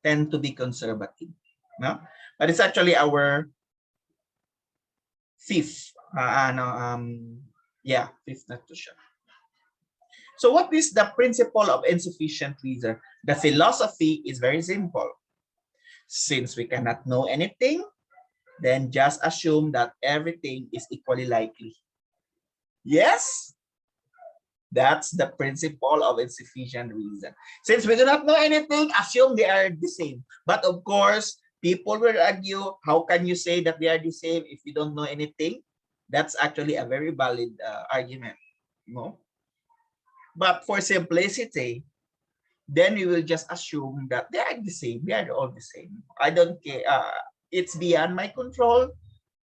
tend to be conservative, no? But it's actually our fifth. Fifth na to siya. So what is the principle of insufficient reason? The philosophy is very simple. Since we cannot know anything, then just assume that everything is equally likely. Yes? That's the principle of insufficient reason. Since we do not know anything, assume they are the same. But of course, people will argue, how can you say that they are the same if you don't know anything? That's actually a very valid argument. No? But for simplicity, then we will just assume that they are the same. They are all the same. I don't care. It's beyond my control.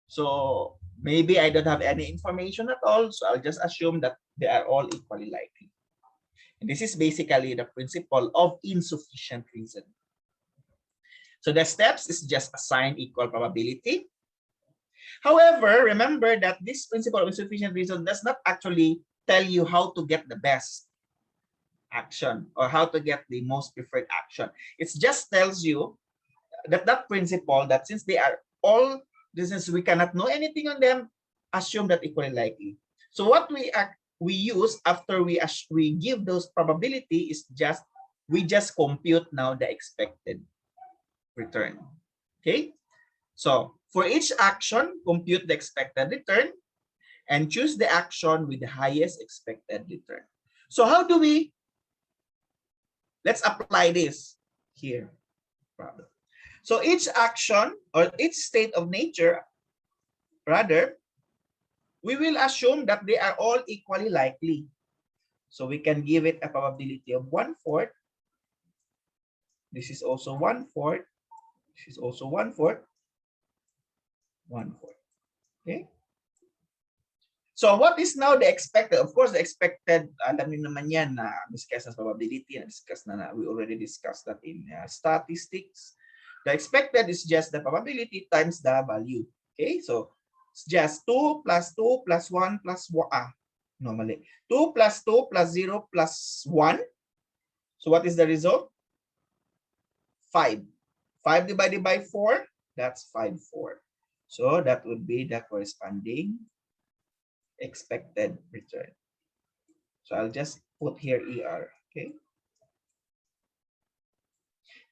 So maybe I don't have any information at all. So I'll just assume that they are all equally likely. And this is basically the principle of insufficient reason. So the steps is just assign equal probability. However, remember that this principle of insufficient reason does not actually tell you how to get the best action or how to get the most preferred action. It just tells you that principle that since they are all, since we cannot know anything on them, assume that equally likely. So what we use after we give those probability is we just compute now the expected return. Okay? So, for each action, compute the expected return and choose the action with the highest expected return. So, how do we, let's apply this here. Problem. So, each action or each state of nature, rather, we will assume that they are all equally likely. So, we can give it a probability of 1/4. This is also 1/4. This is also 1/4. 1/4. Okay? So what is now the expected? Of course, the expected, alam niyo naman yan na discuss na probability, we already discussed that in statistics. The expected is just the probability times the value. Okay, so it's just 2 plus 2 plus 1 plus 1. Normally, 2 plus 2 plus 0 plus 1. So what is the result? 5. 5 divided by 4, that's 5/4. So that would be the corresponding expected return. So I'll just put here ER, okay?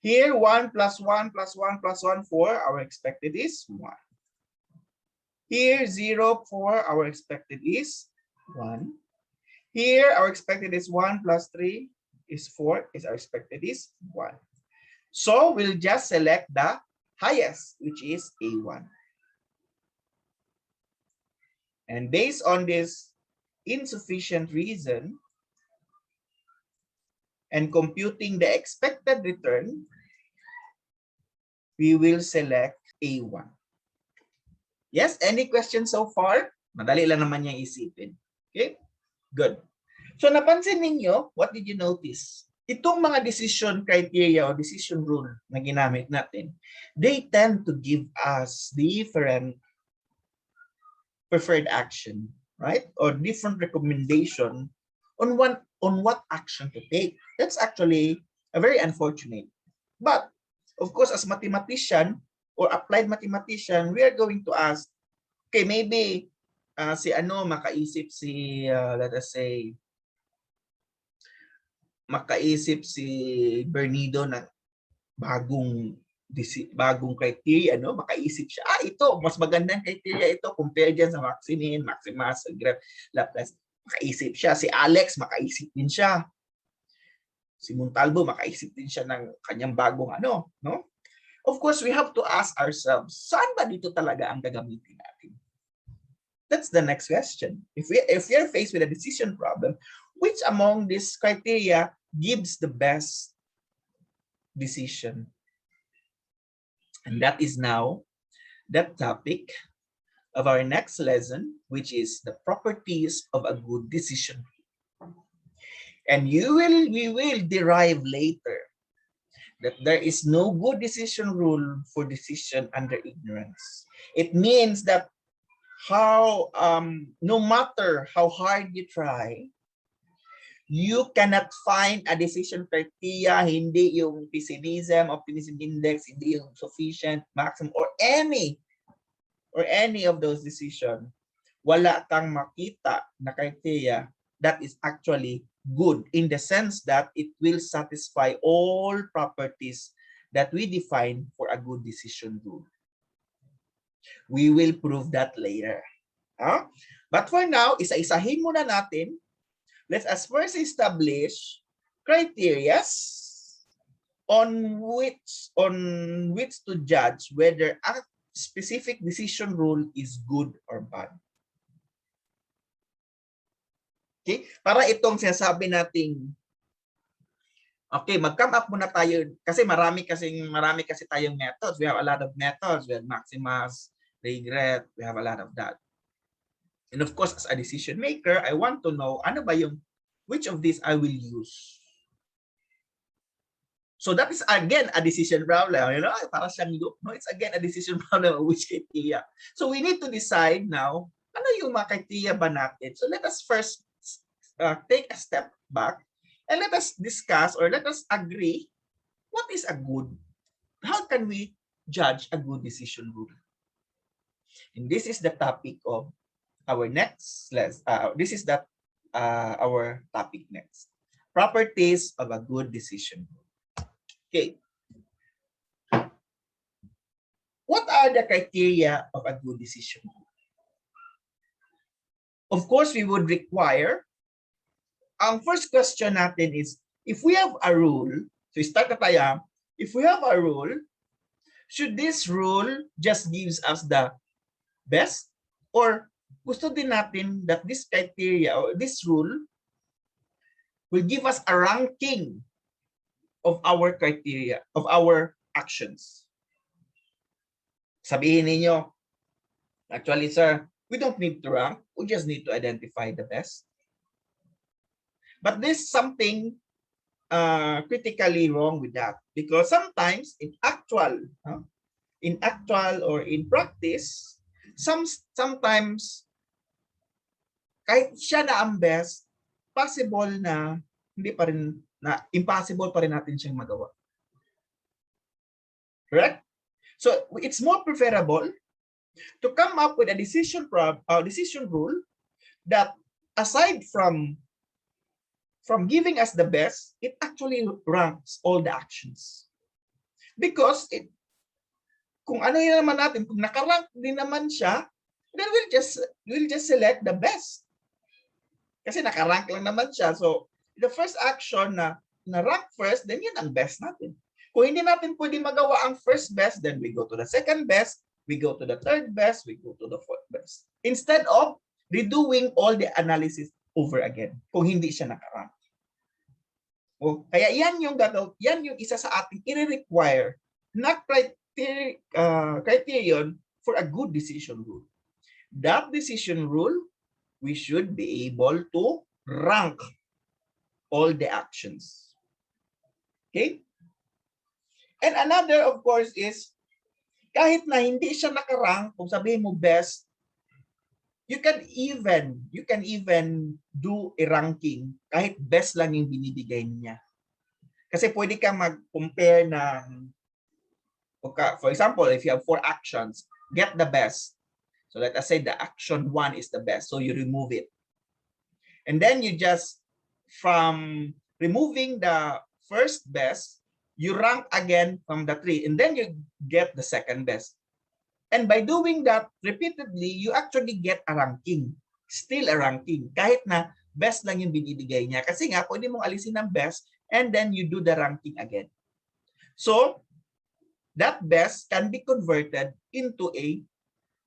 Here, 1 plus 1 plus 1 plus 1, 4, our expected is 1. Here, 0, 4, our expected is 1. Here, our expected is 1 plus 3 is 4, our expected is 1. So we'll just select the highest, which is A1. And based on this insufficient reason and computing the expected return, we will select A1. Yes, any questions so far? Madali lang naman yung isipin. Okay, good. So napansin ninyo, what did you notice? Itong mga decision criteria or decision rule na ginamit natin, they tend to give us different preferred action, right? Or different recommendation on what action to take. That's actually a very unfortunate. But of course, as mathematician or applied mathematician, we are going to ask, okay, maybe si ano makaisip si let us say makaisip si Bernido ng bagong criteria, no? Makaisip siya, ito, mas magandang criteria ito compare dyan sa Maximin, Maximas, Graph, Laplace. Makaisip siya. Si Alex, makaisip din siya. Si Montalvo, makaisip din siya ng kanyang bagong ano, no? Of course, we have to ask ourselves, saan ba dito talaga ang gagamitin natin? That's the next question. If we are faced with a decision problem, which among these criteria gives the best decision? And that is now the topic of our next lesson, which is the properties of a good decision. And we will derive later that there is no good decision rule for decision under ignorance. It means that no matter how hard you try, you cannot find a decision criteria, hindi yung pessimism, optimism index, hindi yung sufficient, maximum, or any of those decisions. Wala kang makita na criteria that is actually good in the sense that it will satisfy all properties that we define for a good decision rule. We will prove that later. But for now, isa-isahin muna natin. Let us first establish criteria on which to judge whether a specific decision rule is good or bad. Okay? Para itong sinasabi nating okay, mag-come up muna tayo kasi marami kasi tayong methods. We have a lot of methods. We have Maximas, regret, we have a lot of that. And of course, as a decision maker, I want to know which of these I will use. So that is again a decision problem. Para siyang loop. No, it's again a decision problem of which criteria. So we need to decide now, ano yung mga criteria ba natin? So let us first take a step back and let us discuss or let us agree what is a good. How can we judge a good decision rule? And this is the topic of our next lesson. This is our topic next. Properties of a good decision. Okay. what are the criteria of a good decision? Of course, we would require, ang first question natin is, if we have a rule, so start na tayo, if we have a rule, should this rule just gives us the best? Or gusto din natin that this criteria or this rule will give us a ranking of our criteria, of our actions. Sabihin ninyo, actually, sir, we don't need to rank. We just need to identify the best. But there's something critically wrong with that, because sometimes in actual or in practice, sometimes kahit siya na ang best, possible na hindi pa rin na impossible pa rin natin siyang magawa. Correct? So it's more preferable to come up with a decision rule that, aside from giving us the best, it actually ranks all the actions. Because kung ano yun naman natin, kung nakarank din naman siya, then we'll just select the best. Kasi nakarank lang naman siya. So the first action na rank first, then yun ang best natin. Kung hindi natin pwede magawa ang first best, then we go to the second best, we go to the third best, we go to the fourth best. Instead of redoing all the analysis over again, kung hindi siya nakarank. O, kaya yan yung isa sa ating i-require na criterion for a good decision rule. That decision rule, we should be able to rank all the actions. Okay? And another, of course, is kahit na hindi siya nakarank, kung sabihin mo best, you can even do a ranking kahit best lang yung binibigay niya. Kasi pwede ka mag-compare ng, for example, if you have 4 actions, get the best. So let us say the action 1 is the best, so you remove it. And then you just, from removing the first best, you rank again from the 3, and then you get the second best. And by doing that repeatedly, you actually get a ranking. Still a ranking. Kahit na best lang yung binibigay niya. Kasi nga, pwede mong alisin ng best, and then you do the ranking again. So, that best can be converted into a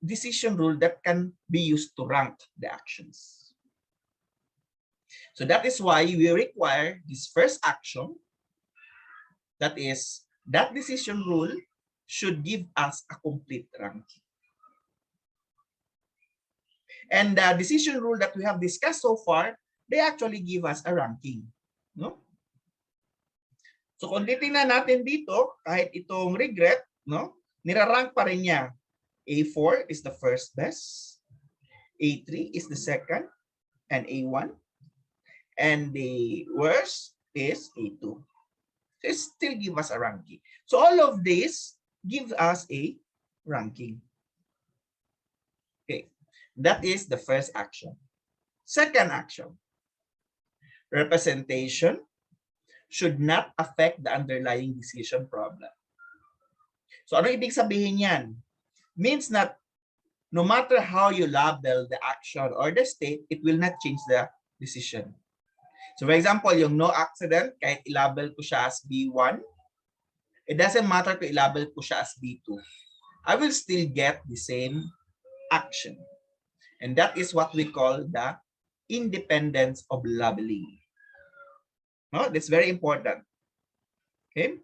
decision rule that can be used to rank the actions. So that is why we require this first action. That is, that decision rule should give us a complete ranking. And the decision rule that we have discussed so far, they actually give us a ranking. No? So kung titingnan natin dito, kahit itong regret, no, nirarank pa rin niya. A4 is the first best, A3 is the second, and A1. And the worst is A2. So it still give us a ranking. So all of this gives us a ranking. Okay, that is the first action. Second action, representation should not affect the underlying decision problem. So ano ibig sabihin yan? Means that no matter how you label the action or the state, it will not change the decision. So for example, yung no accident, kahit ilabel ko siya as B1, it doesn't matter kung ilabel ko siya as B2. I will still get the same action. And that is what we call the independence of labeling. No, that's very important. Okay.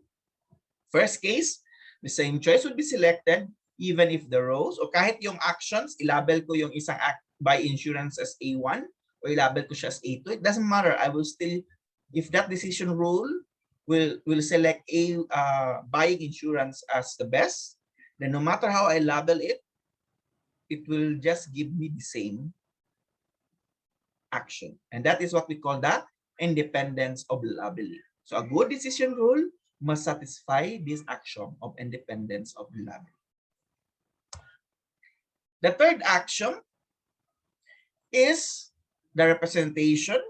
First case, the same choice would be selected even if the rows, o kahit yung actions, ilabel ko yung isang act by insurance as A1, o ilabel ko siya as A2, it doesn't matter. I will still, if that decision rule will select buying insurance as the best, then no matter how I label it, it will just give me the same action. And that is what we call the independence of labeling. So a good decision rule must satisfy this action of independence of labeling. The third action is the representation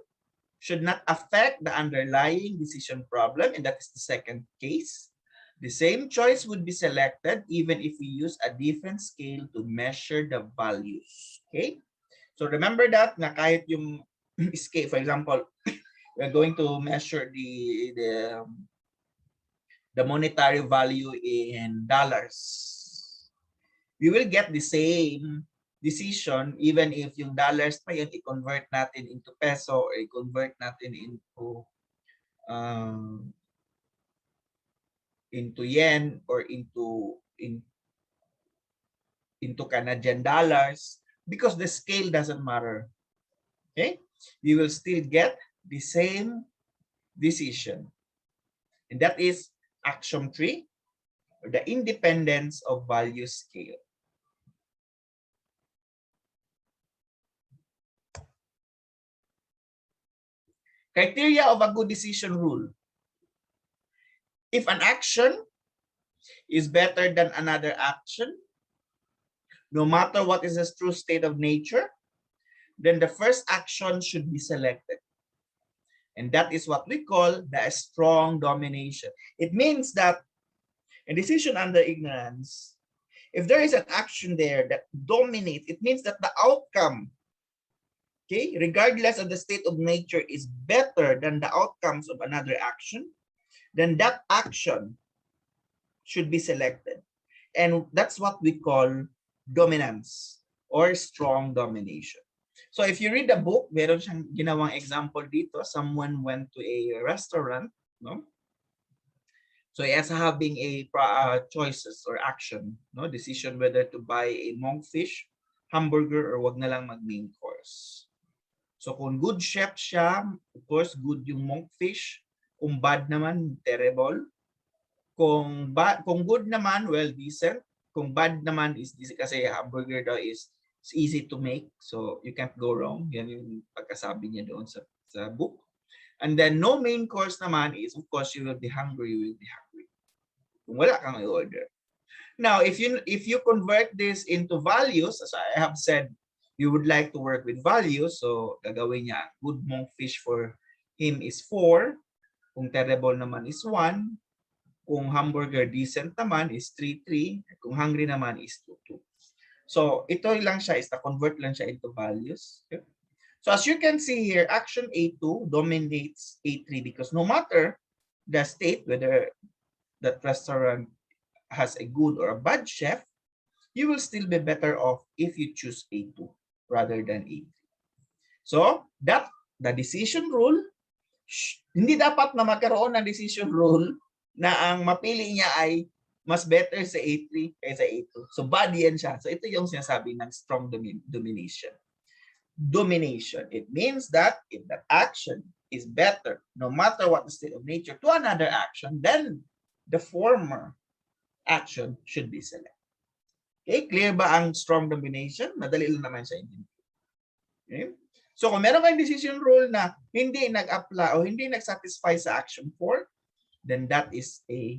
should not affect the underlying decision problem, and that is the second case. The same choice would be selected even if we use a different scale to measure the values. Okay? So remember that na kahit yung scale, for example, we're going to measure the monetary value in dollars. We will get the same decision even if yung dollars pa yun i-convert natin into peso or i-convert natin into yen or into Canadian dollars, because the scale doesn't matter. Okay? We will still get the same decision. And that is action 3, or the independence of value scale. Criteria of a good decision rule. If an action is better than another action, no matter what is the true state of nature, then the first action should be selected. And that is what we call the strong domination. It means that a decision under ignorance, if there is an action there that dominates, it means that the outcome, okay, regardless of the state of nature, is better than the outcomes of another action, then that action should be selected. And that's what we call dominance or strong domination. So if you read the book, meron siyang ginawang example dito. Someone went to a restaurant, no? So he has having a choices or action, no, decision whether to buy a monkfish, hamburger, or wag na lang mag main course. So kung good chef siya, of course good yung monkfish. Kung bad naman, terrible. Kung good naman, well, decent. Kung bad naman is kasi hamburger daw is easy to make, so you can't go wrong. Yan yung pagkasabi niya doon sa book. And then no main course naman is, of course, you will be hungry, kung wala kang i-order. Now, if you convert this into values, as I have said, you would like to work with values, so gagawin niya, good monkfish for him is 4, kung terrible naman is 1, kung hamburger decent naman is 3, kung hungry naman is 2. So ito lang siya, is convert lang siya into values. Okay? So as you can see here, action A2 dominates A3 because no matter the state, whether that restaurant has a good or a bad chef, you will still be better off if you choose A2 rather than A3. So that the decision rule, hindi dapat na magkaroon ng decision rule na ang mapili niya ay mas better sa A3 kaysa A2. So bad yan siya. So ito yung sinasabi ng strong domination. Domination. It means that if that action is better, no matter what the state of nature, to another action, then the former action should be selected. Okay, clear ba ang strong domination? Madali lang naman siya. Okay? So kung meron kayong decision rule na hindi nag-apply o hindi nag-satisfy sa action 4, then that is a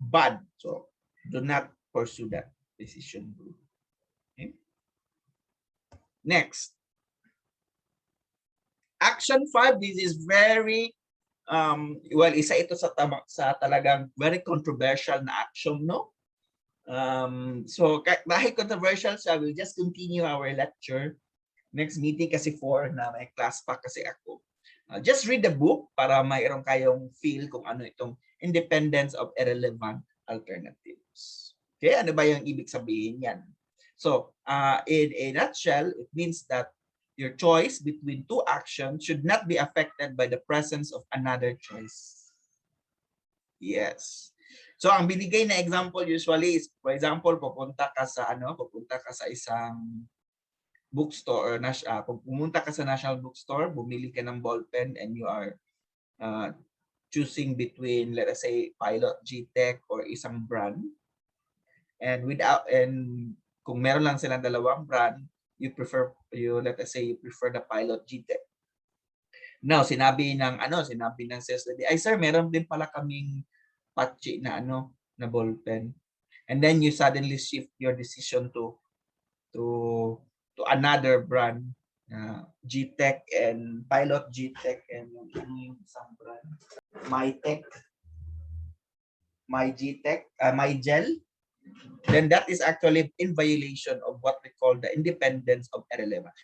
bad. So do not pursue that decision rule. Okay? Next. Action 5, this is very well, isa ito sa talagang very controversial na action, no? So dahil controversial siya, we'll just continue our lecture next meeting kasi 4 na may class pa kasi ako. Just read the book para mayroon kayong feel kung ano itong independence of irrelevant alternatives. Okay, ano ba yung ibig sabihin yan? So in a nutshell, it means that your choice between two actions should not be affected by the presence of another choice. Yes. So ang binigay na example usually is, for example, pupunta ka sa isang bookstore or pumunta ka sa National Bookstore, bumili ka ng ballpen and you are choosing between, let us say, Pilot, G-Tech or isang brand. And kung meron lang silang dalawang brand, let us say you prefer the Pilot G-Tech. Now, sinabi ng sales lady, ay sir, meron din pala kaming patchy na na ballpen. And then you suddenly shift your decision to another brand, G-Tech and Pilot G-Tech and yung isang brand, MyTech. my GTEC, my gel, then that is actually in violation of what we call the independence of irrelevant.